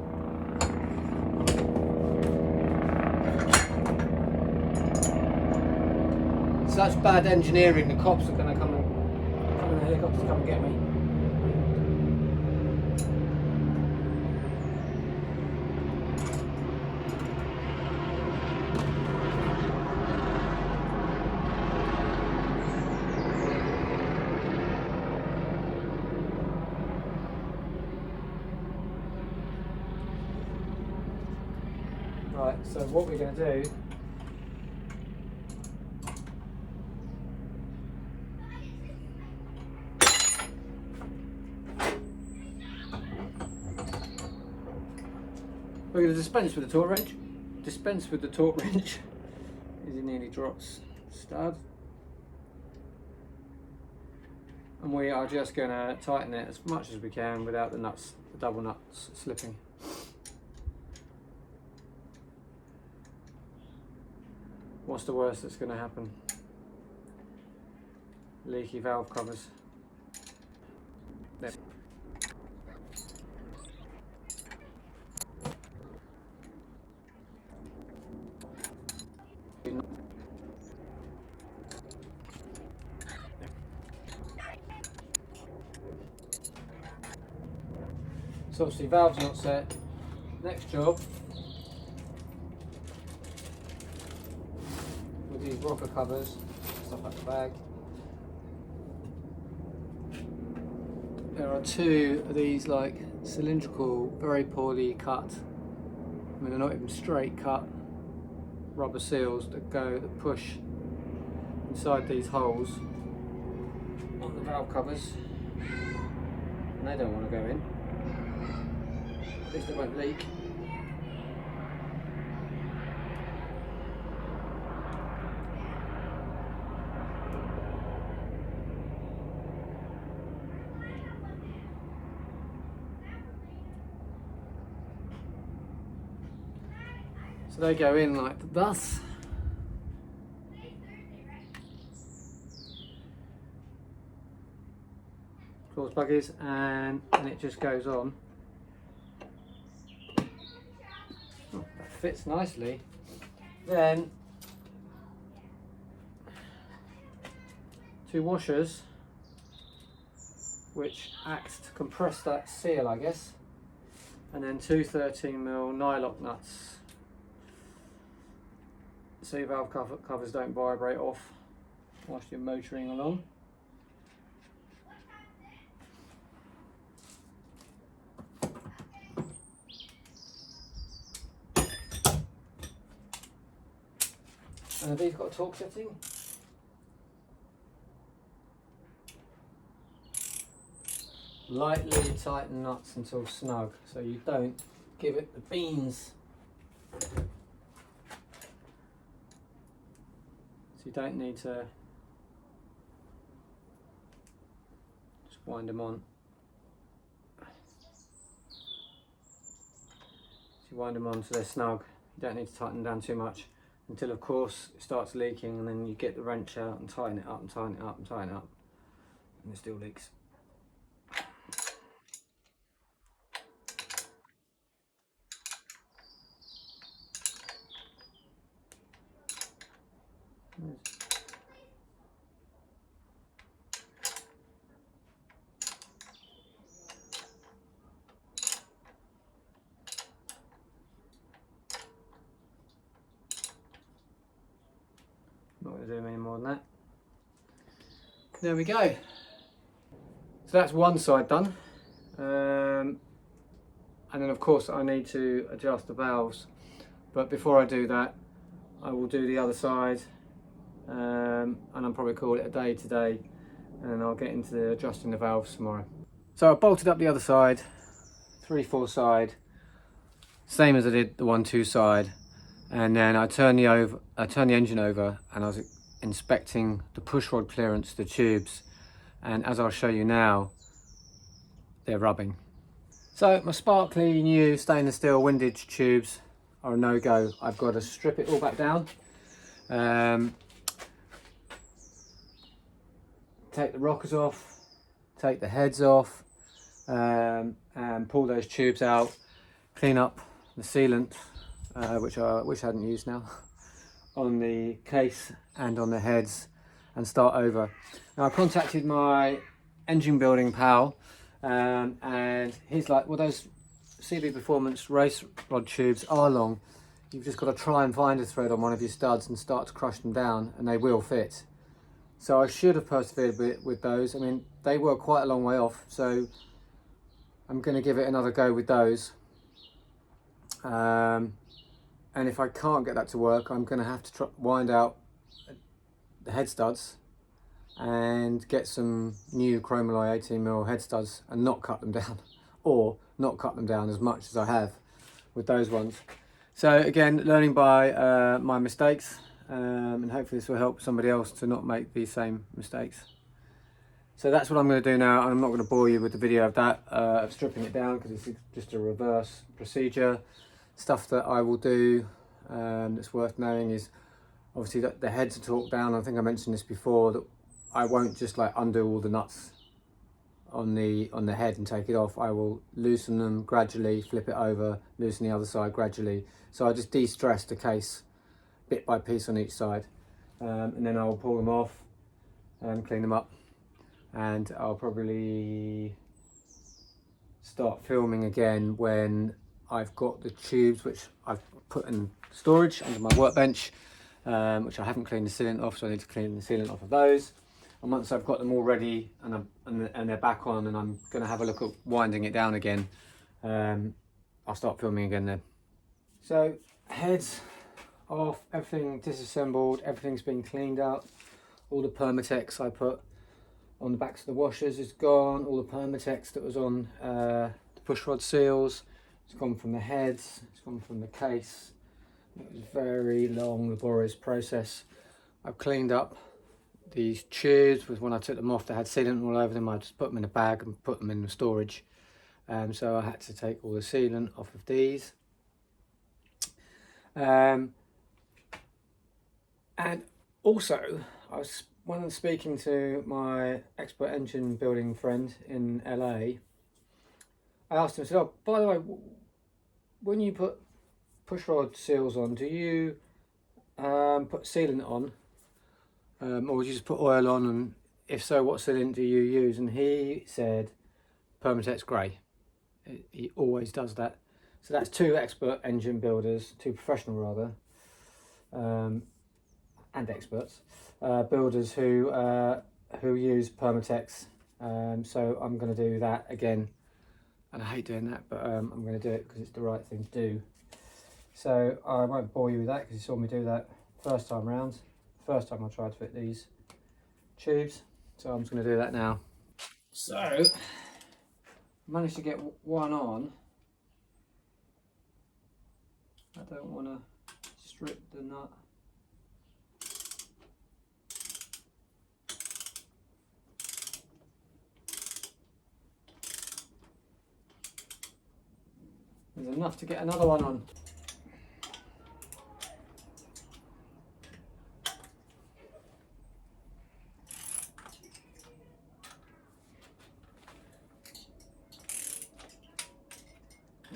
Such bad engineering, the cops are going to come in the helicopters to come and get me. Right, so what we're going to do we're going to dispense with the torque wrench. Dispense with the torque wrench as it nearly drops stud. And we are just going to tighten it as much as we can without the nuts, the double nuts slipping. What's the worst that's going to happen? Leaky valve covers. There. So obviously valve's not set. Next job, with these rocker covers, stuff like the bag. There are two of these like cylindrical, very poorly cut, I mean they're not even straight cut, rubber seals that push inside these holes on the valve covers, and they don't want to go in. At least it won't leak. So they go in like thus. Claws buggies, and it just goes on. Oh, that fits nicely. Then two washers which act to compress that seal, I guess, and then two 13mm nylock nuts so your valve covers don't vibrate off whilst you're motoring along. And have these got a torque setting? Lightly tighten nuts until snug, so you don't give it the beans. So you don't need to just wind them on. So you wind them on so they're snug. You don't need to tighten them down too much until, of course, it starts leaking, and then you get the wrench out and tighten it up and tighten it up and tighten it up, and it still leaks. Not going to do any more than that. There we go. So that's one side done. And then of course I need to adjust the valves. But before I do that, I will do the other side. And I'll probably call it a day today. And I'll get into adjusting the valves tomorrow. So I bolted up the other side, 3/4 side, same as I did the 1/2 side. And then I turned the engine over and I was inspecting the pushrod clearance, the tubes, and as I'll show you now, they're rubbing. So my sparkly new stainless steel windage tubes are a no-go. I've got to strip it all back down, take the rockers off, take the heads off, and pull those tubes out, clean up the sealant, which I wish I hadn't used now, on the case and on the heads, and start over. Now I contacted my engine building pal, and he's like, well, those CB Performance race rod tubes are long. You've just got to try and find a thread on one of your studs and start to crush them down, and they will fit. So I should have persevered with those. I mean, they were quite a long way off, so I'm going to give it another go with those. And if I can't get that to work, I'm going to have to wind out the head studs and get some new chromalloy 18mm head studs and not cut them down, or not cut them down as much as I have with those ones. So again, learning by my mistakes, and hopefully this will help somebody else to not make these same mistakes. So that's what I'm going to do now, and I'm not going to bore you with the video of that, of stripping it down, because it's just a reverse procedure. Stuff that I will do that's worth knowing is obviously that the heads are torqued down. I think I mentioned this before, that I won't just like undo all the nuts on the head and take it off. I will loosen them gradually, flip it over, loosen the other side gradually. So I just de-stress the case bit by piece on each side, and then I'll pull them off and clean them up, and I'll probably start filming again when I've got the tubes which I've put in storage under my workbench, which I haven't cleaned the sealant off, so I need to clean the sealant off of those. And once I've got them all ready and they're back on, and I'm going to have a look at winding it down again, I'll start filming again then. So heads off, everything disassembled, everything's been cleaned out. All the Permatex I put on the backs of the washers is gone. All the Permatex that was on the pushrod seals, it's gone from the heads, it's gone from the case. It was a very long, laborious process. I've cleaned up these tubes. When I took them off, they had sealant all over them. I just put them in a bag and put them in the storage. So I had to take all the sealant off of these. And also, when I was speaking to my expert engine building friend in LA, I asked him, I said, oh, by the way, when you put pushrod seals on, do you put sealant on, or would you just put oil on, and if so, what sealant do you use? And he said Permatex Grey. He always does that. So that's two expert engine builders, two professional rather, and experts builders who use Permatex. So I'm going to do that again, and I hate doing that, but I'm going to do it because it's the right thing to do. So I won't bore you with that because you saw me do that first time round. First time I tried to fit these tubes, so I'm just going to do that now. So I managed to get one on. I don't want to strip the nut. There's enough to get another one on.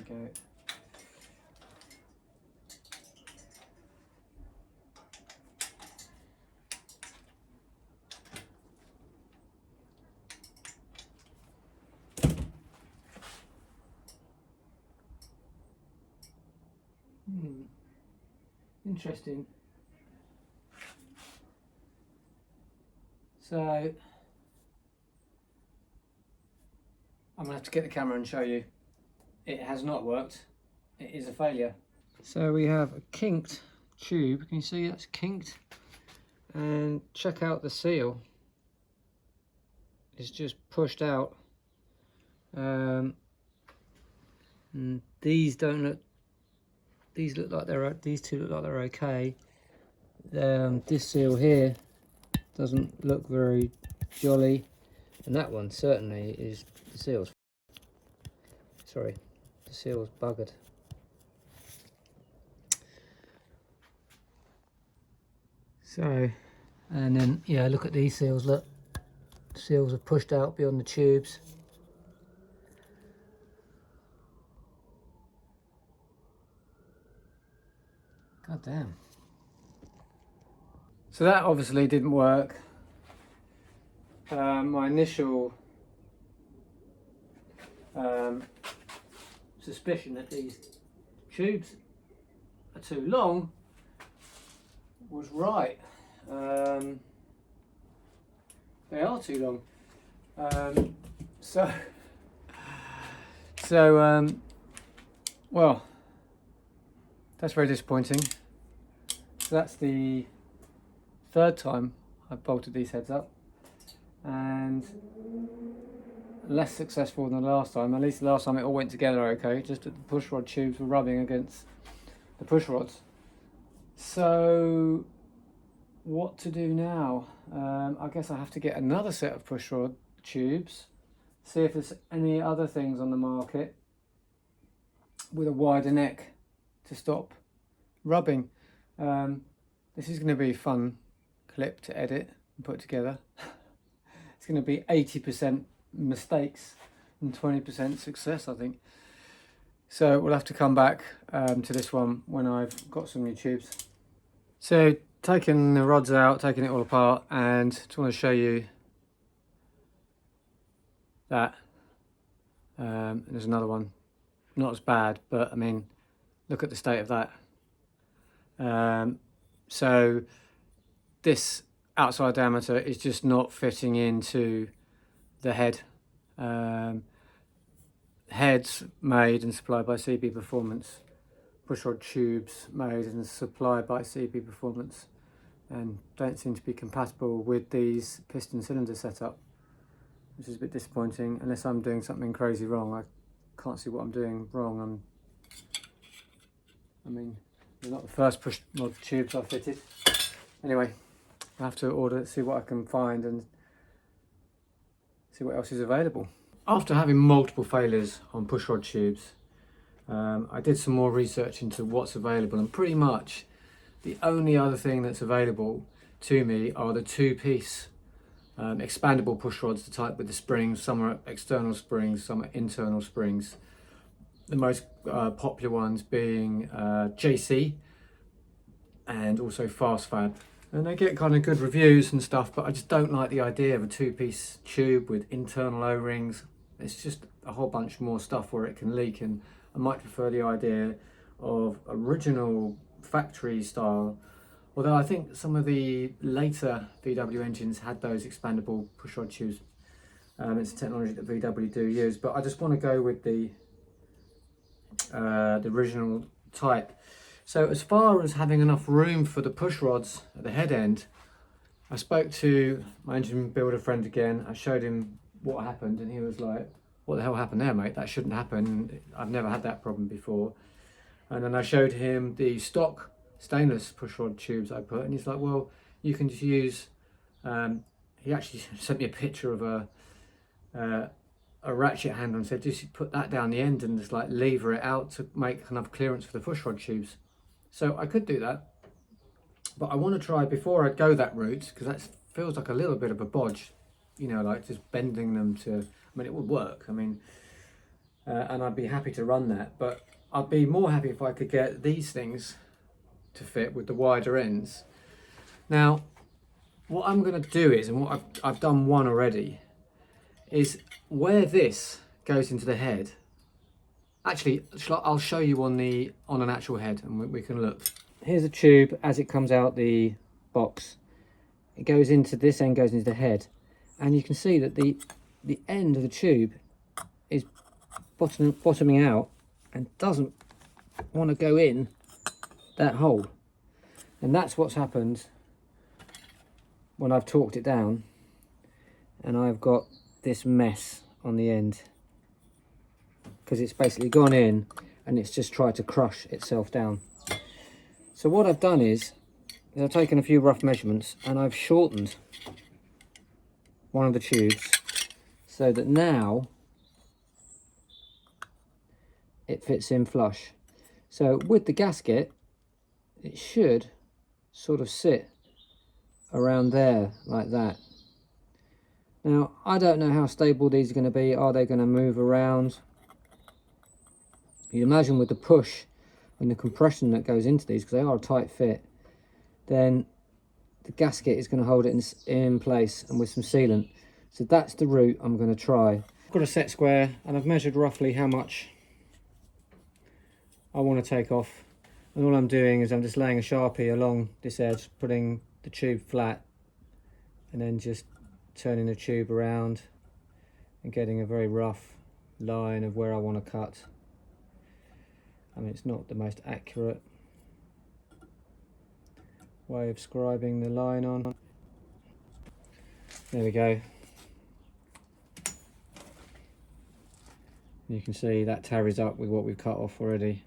Okay. interesting. So I'm gonna have to get the camera and show you. It has not worked. It is a failure. So we have a kinked tube. Can you see that's kinked? And check out the seal. It's just pushed out. And these don't look. These look like they're. These two look like they're okay. This seal here doesn't look very jolly, and that one certainly is. The seal's. Sorry, the seal's buggered. So, and then yeah, look at these seals. Look, the seals are pushed out beyond the tubes. God damn. So that obviously didn't work. My initial suspicion that these tubes are too long was right. They are too long. Well, that's very disappointing. So that's the third time I've bolted these heads up, and less successful than the last time. At least the last time it all went together okay, just that the pushrod tubes were rubbing against the pushrods. So what to do now? I guess I have to get another set of pushrod tubes, see if there's any other things on the market with a wider neck to stop rubbing. This is going to be a fun clip to edit and put together. It's going to be 80% mistakes and 20% success, I think. So we'll have to come back to this one when I've got some new tubes. So taking the rods out, taking it all apart, and just want to show you that. There's another one, not as bad, but I mean, look at the state of that. So this outside diameter is just not fitting into the head. Heads made and supplied by CB Performance, pushrod tubes made and supplied by CB Performance, and don't seem to be compatible with these piston cylinder setup, which is a bit disappointing. Unless I'm doing something crazy wrong, I can't see what I'm doing wrong. I mean, they're not the first pushrod tubes I've fitted. Anyway, I have to order it, see what I can find and see what else is available. After having multiple failures on pushrod tubes, I did some more research into what's available, and pretty much the only other thing that's available to me are the two-piece expandable pushrods, the type with the springs. Some are external springs, some are internal springs. The most popular ones being JC and also Fast Fab. And they get kind of good reviews and stuff, but I just don't like the idea of a two-piece tube with internal O-rings. It's just a whole bunch more stuff where it can leak, and I might prefer the idea of original factory style. Although I think some of the later VW engines had those expandable pushrod tubes. It's a technology that VW do use, but I just want to go with the original type. So as far as having enough room for the pushrods at the head end, I spoke to my engine builder friend again. I showed him what happened, and he was like, "What the hell happened there, mate? That shouldn't happen. I've never had that problem before." And then I showed him the stock stainless pushrod tubes I put, and he's like, "Well, you can just use." He actually sent me a picture of a ratchet handle and said, "Just put that down the end and just like lever it out to make enough clearance for the pushrod tubes." So I could do that, but I want to try before I go that route, because that feels like a little bit of a bodge, you know, like just bending them to. I mean, it would work. I mean, and I'd be happy to run that, but I'd be more happy if I could get these things to fit with the wider ends. Now, what I'm going to do is, and what I've done one already, is where this goes into the head. Actually, I'll show you on an actual head, and we can look. here's a tube as it comes out the box. It goes into this end, goes into the head, and you can see that the end of the tube is bottoming out and doesn't want to go in that hole. And that's what's happened when I've torqued it down and I've got this mess on the end, because it's basically gone in and it's just tried to crush itself down. So what I've done is I've taken a few rough measurements and I've shortened one of the tubes so that now it fits in flush. So with the gasket, it should sort of sit around there like that. Now, I don't know how stable these are going to be. Are they going to move around? You imagine with the push and the compression that goes into these, because they are a tight fit, then the gasket is going to hold it in place, and with some sealant. So that's the route I'm going to try. I've got a set square and I've measured roughly how much I want to take off, and all I'm doing is I'm just laying a Sharpie along this edge, putting the tube flat, and then just turning the tube around and getting a very rough line of where I want to cut. I mean, it's not the most accurate way of scribing the line on. There we go. You can see that tallies up with what we've cut off already.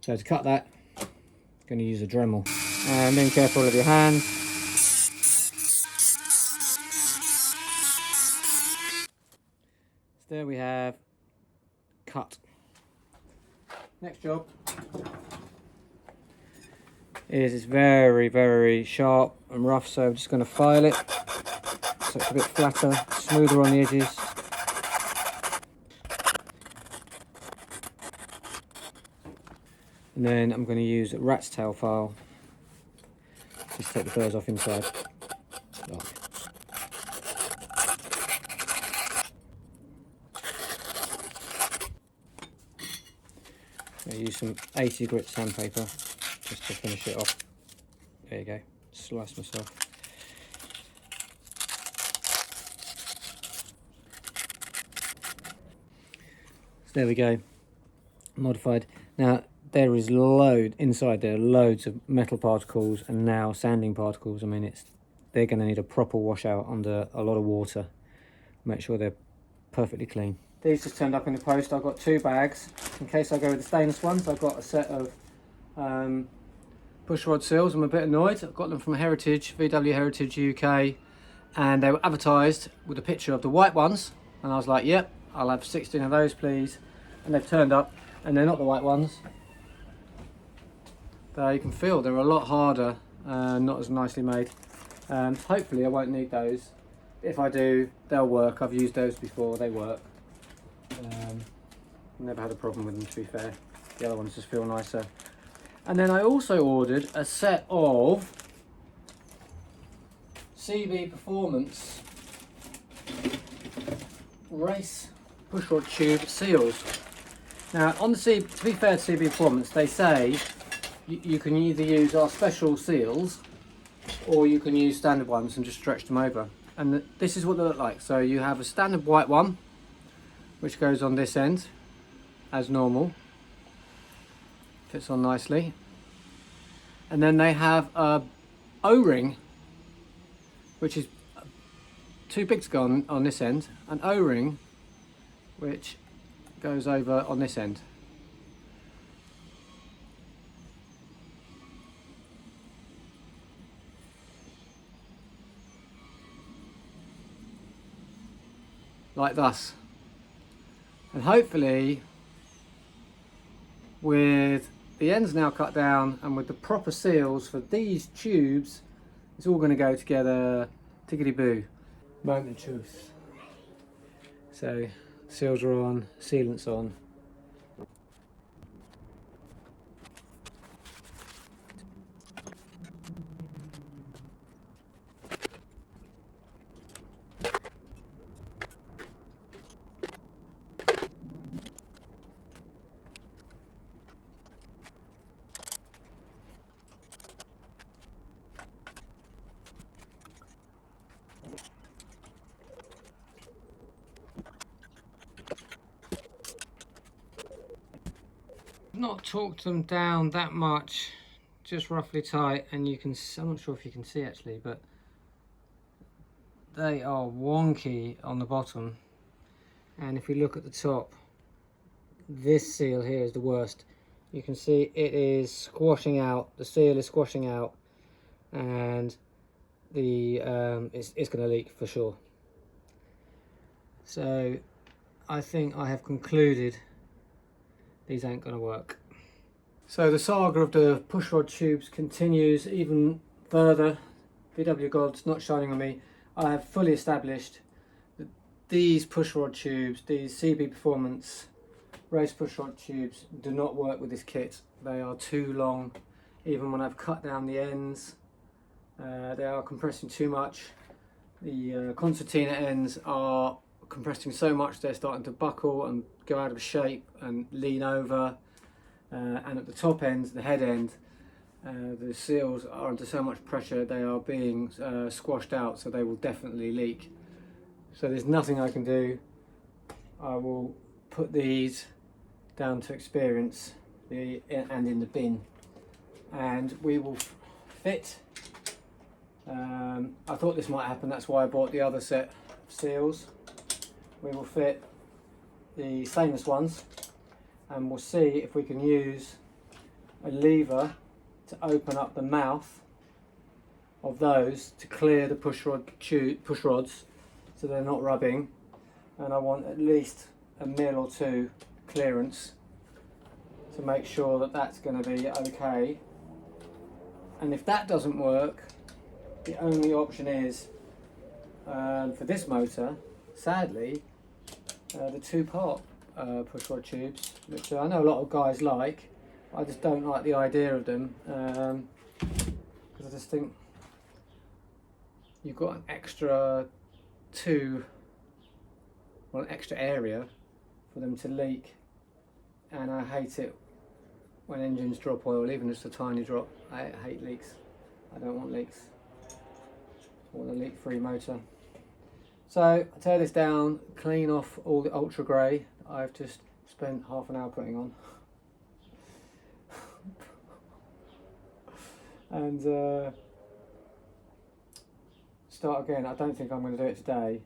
So to cut that, I'm going to use a Dremel. And being careful of your hands. So there we have cut. Next job is it's very, very sharp and rough, so I'm just going to file it so it's a bit flatter, smoother on the edges. And then I'm going to use a rat's tail file. Just take the burrs off inside. I use some 80 grit sandpaper just to finish it off. There you go. Slice myself. So there we go. Modified. Now there is inside there loads of metal particles and now sanding particles. I mean, they're going to need a proper washout under a lot of water. Make sure they're perfectly clean. These just turned up in the post. I've got 2 bags in case I go with the stainless ones. I've got a set of pushrod seals. I'm a bit annoyed. I've got them from VW Heritage UK, and they were advertised with a picture of the white ones, and I was like, yep, I'll have 16 of those please. And they've turned up and they're not the white ones. You can feel they're a lot harder, not as nicely made. Hopefully I won't need those. If I do, they'll work. I've used those before, they work. Never had a problem with them, to be fair. The other ones just feel nicer. And then I also ordered a set of CB Performance race pushrod tube seals. Now, on the to be fair to CB Performance, they say you can either use our special seals or you can use standard ones and just stretch them over. And this is what they look like. So you have a standard white one, which goes on this end as normal, fits on nicely. And then they have a O-ring, which is too big to go on this end, an O-ring which goes over on this end. Like thus. And hopefully, with the ends now cut down and with the proper seals for these tubes, it's all going to go together tickety-boo. Moment of truth. So, seals are on, sealant's on. Not torqued them down that much, just roughly tight, and you can, I'm not sure if you can see actually, but they are wonky on the bottom. And if we look at the top, this seal here is the worst. You can see it is squashing out, the seal is squashing out, and the it's going to leak for sure. So I think I have concluded these ain't going to work. So the saga of the pushrod tubes continues even further. VW God's not shining on me. I have fully established that these pushrod tubes, these CB Performance race pushrod tubes, do not work with this kit. They are too long. Even when I've cut down the ends, they are compressing too much. The concertina ends are compressing so much they're starting to buckle and go out of shape and lean over. And at the top end, the head end, the seals are under so much pressure they are being squashed out, so they will definitely leak. So there's nothing I can do. I will put these down to experience and in the bin, and we will fit. I thought this might happen, that's why I bought the other set of seals. We will fit the stainless ones, and we'll see if we can use a lever to open up the mouth of those to clear the push rods so they're not rubbing. And I want at least a mil or two clearance to make sure that that's going to be okay. And if that doesn't work, the only option is for this motor, sadly, the two-part pushrod tubes, which I know a lot of guys like. I just don't like the idea of them, because I just think you've got an extra extra area for them to leak, and I hate it when engines drop oil, even just a tiny drop. I hate leaks. I don't want leaks. I want a leak-free motor. So I tear this down, clean off all the ultra grey I've just spent half an hour putting on, and start again. I don't think I'm going to do it today.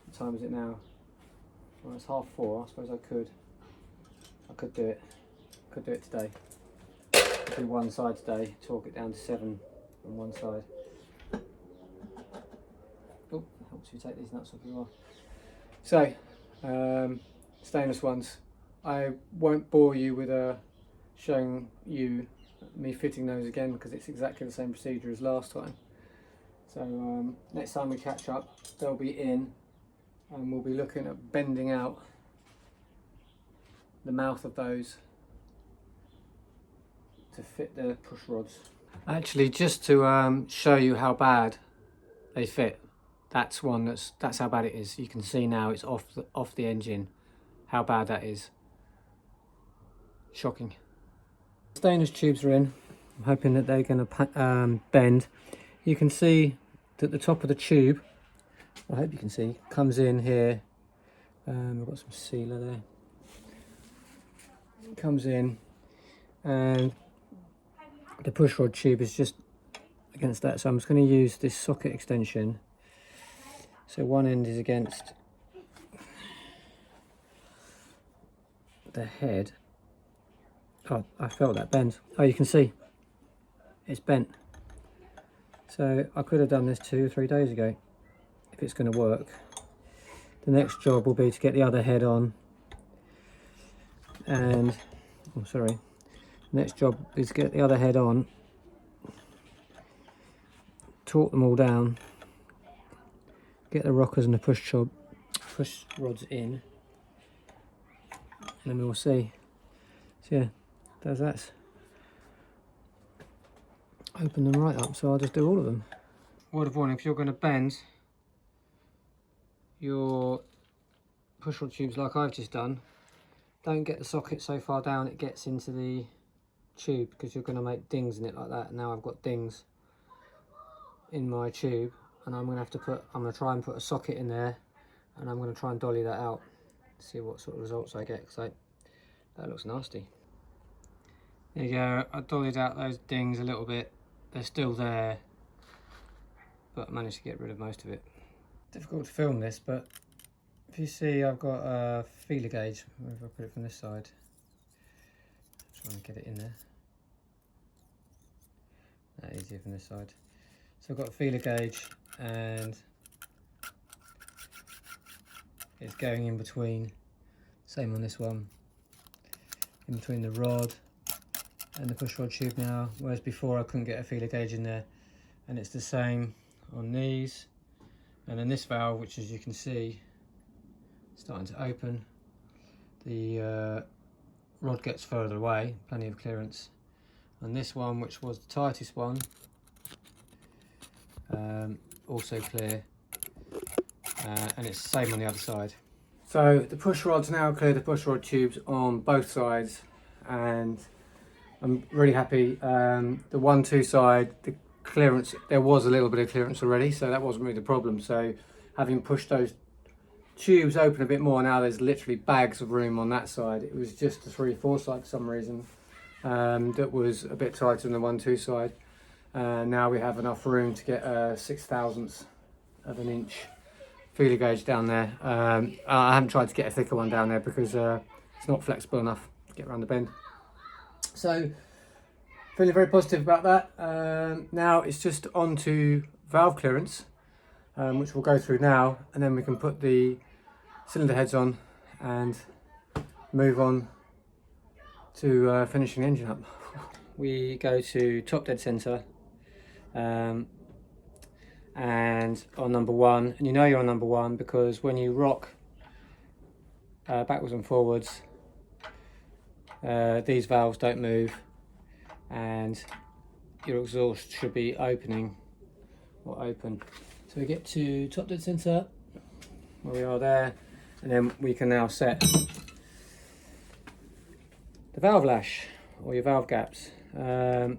What time is it now? Well, it's 4:30. I suppose I could do it. Could do it today. Could do one side today, torque it down to 7 on one side. Oh, helps you take these nuts off your. So, stainless ones. I won't bore you with showing you me fitting those again, because it's exactly the same procedure as last time. So next time we catch up, they'll be in, and we'll be looking at bending out the mouth of those to fit the push rods. Actually, just to show you how bad they fit, that's how bad it is. You can see now it's off the engine. How bad that is. Shocking. Stainless tubes are in. I'm hoping that they're going to bend. You can see that the top of the tube, I hope you can see, comes in here. We've got some sealer there. It comes in, and the pushrod tube is just against that. So I'm just going to use this socket extension. So one end is against the head. Oh, I felt that bend. Oh, you can see it's bent. So I could have done this 2 or 3 days ago if it's going to work. The next job will be to get the other head on, and the next job is to get the other head on, torque them all down, get the rockers and the push rods in, and then we'll see. So yeah, there's that. Open them right up, so I'll just do all of them. Word of warning, if you're going to bend your pushrod tubes like I've just done, don't get the socket so far down it gets into the tube, because you're going to make dings in it like that. Now I've got dings in my tube, and I'm going to try and put a socket in there, and I'm going to try and dolly that out, see what sort of results I get, because that looks nasty. There you go, I dollied out those dings a little bit. They're still there, but I managed to get rid of most of it. Difficult to film this, but if you see, I've got a feeler gauge. Maybe if I put it from this side, try and get it in there. That easier from this side. So I've got a feeler gauge, and it's going in between. Same on this one, in between the rod and the pushrod tube now, whereas before I couldn't get a feeler gauge in there. And it's the same on these. And then this valve, which as you can see, starting to open. The rod gets further away, plenty of clearance. And this one, which was the tightest one, also clear. And it's the same on the other side. So the push rod's now clear the push rod tubes on both sides, and I'm really happy. The 1-2 side, the clearance, there was a little bit of clearance already, so that wasn't really the problem. So having pushed those tubes open a bit more, now there's literally bags of room on that side. It was just the 3/4 side for some reason that was a bit tighter than the 1-2 side. Now we have enough room to get a 6/1000 of an inch feeler gauge down there. I haven't tried to get a thicker one down there because it's not flexible enough to get around the bend. So feeling very positive about that. Now it's just on to valve clearance, which we'll go through now, and then we can put the cylinder heads on and move on to finishing the engine up. We go to top dead center, and on number 1, and you know you're on number 1 because when you rock backwards and forwards, these valves don't move, and your exhaust should be opening or open. So we get to top dead center, where we are there, and then we can now set the valve lash or your valve gaps. So I'm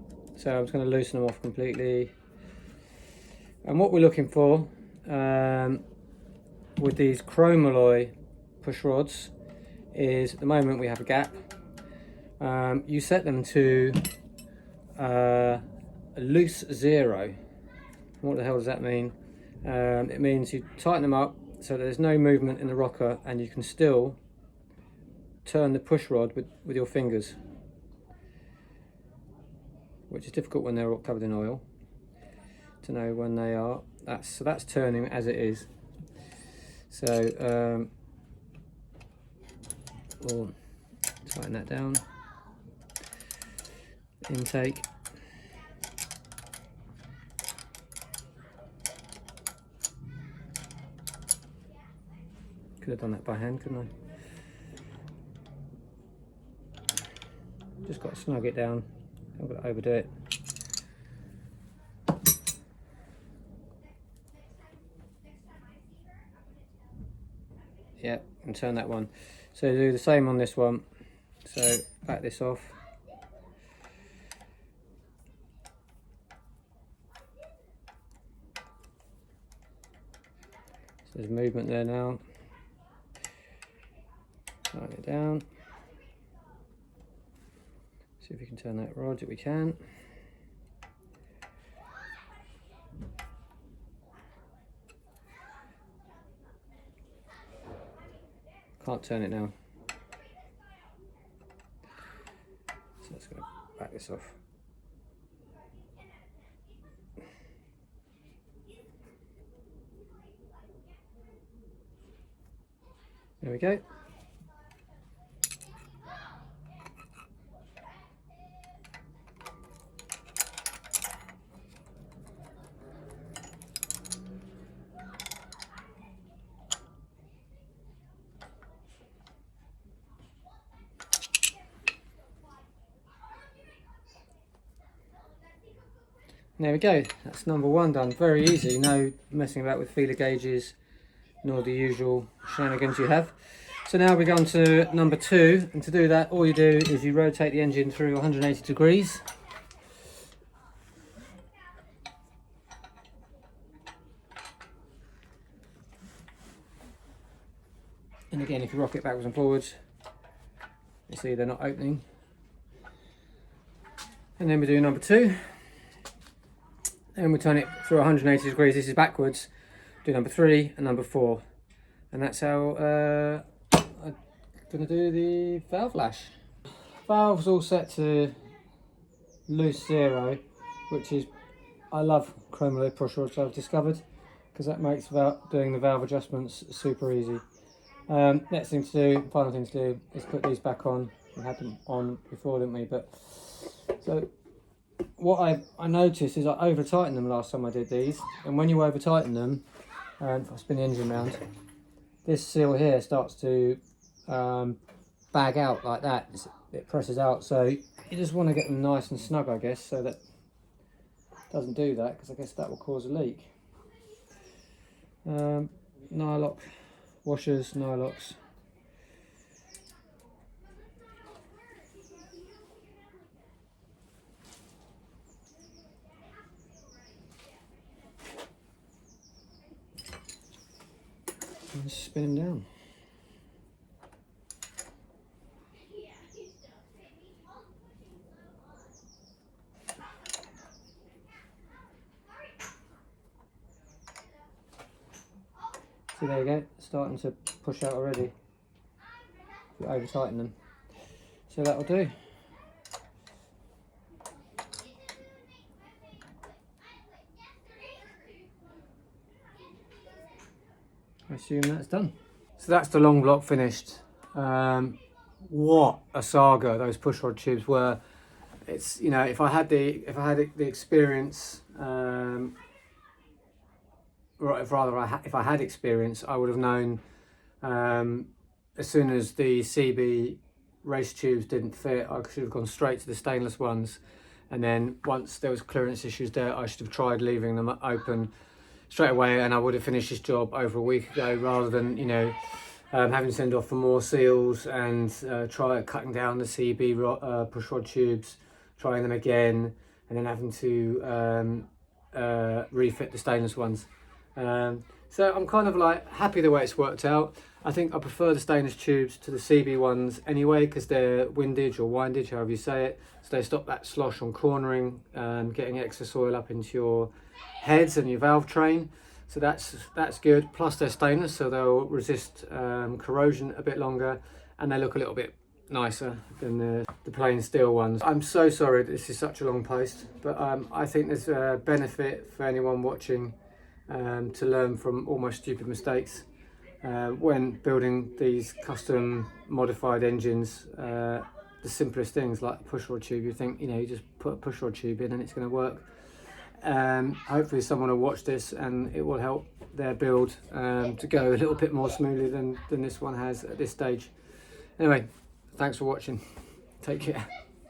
just going to loosen them off completely. And what we're looking for with these chrome alloy push rods is, at the moment we have a gap. You set them to a loose 0. What the hell does that mean? It means you tighten them up so that there's no movement in the rocker, and you can still turn the push rod with your fingers, which is difficult when they're all covered in oil to know when they are. So that's turning as it is. So we'll tighten that down. Intake. Could have done that by hand, couldn't I? Just got to snug it down. I've got to overdo it. Yeah, and turn that one. So do the same on this one. So back this off. So there's movement there now. Tighten it down. See if we can turn that rod, if we can. Can't turn it now. So let's go back this off. There we go. There we go, that's number 1 done. Very easy, no messing about with feeler gauges, nor the usual shenanigans you have. So now we go on to number 2, and to do that, all you do is you rotate the engine through 180 degrees. And again, if you rock it backwards and forwards, you see they're not opening. And then we do number 2. And we turn it through 180 degrees. This is backwards. Do number 3 and number 4. And that's how I'm going to do the valve lash. Valve's all set to loose 0, which is, I love chromalloy pushrods I've discovered, because that makes doing the valve adjustments super easy. Next thing to do, final thing to do, is put these back on. We had them on before, didn't we? But so what I noticed is I over tightened them last time I did these, and when you over tighten them, if I spin the engine round, this seal here starts to bag out like that. It presses out, so you just want to get them nice and snug, I guess, so that it doesn't do that, because I guess that will cause a leak. Nylock washers, nylocks. And spin them down. So there you go, starting to push out already. If you over tighten them. So that'll do. I assume that's done. So that's the long block finished. What a saga those pushrod tubes were. It's, you know, if I had the experience, if I had experience, I would have known as soon as the CB race tubes didn't fit, I should have gone straight to the stainless ones, and then once there was clearance issues there, I should have tried leaving them open straight away, and I would have finished this job over a week ago, rather than, you know, having to send off for more seals and try cutting down the CB pushrod tubes, trying them again, and then having to refit the stainless ones. So I'm kind of like happy the way it's worked out. I think I prefer the stainless tubes to the CB ones anyway, because they're windage or windage, however you say it. So they stop that slosh on cornering and getting excess oil up into your heads and your valve train. So that's good. Plus they're stainless, so they'll resist corrosion a bit longer, and they look a little bit nicer than the plain steel ones. I'm so sorry that this is such a long post, but I think there's a benefit for anyone watching to learn from all my stupid mistakes when building these custom modified engines. The simplest things like a pushrod tube, you think, you know, you just put a pushrod tube in and it's going to work. Hopefully someone will watch this and it will help their build to go a little bit more smoothly than this one has at this stage. Anyway, thanks for watching. Take care.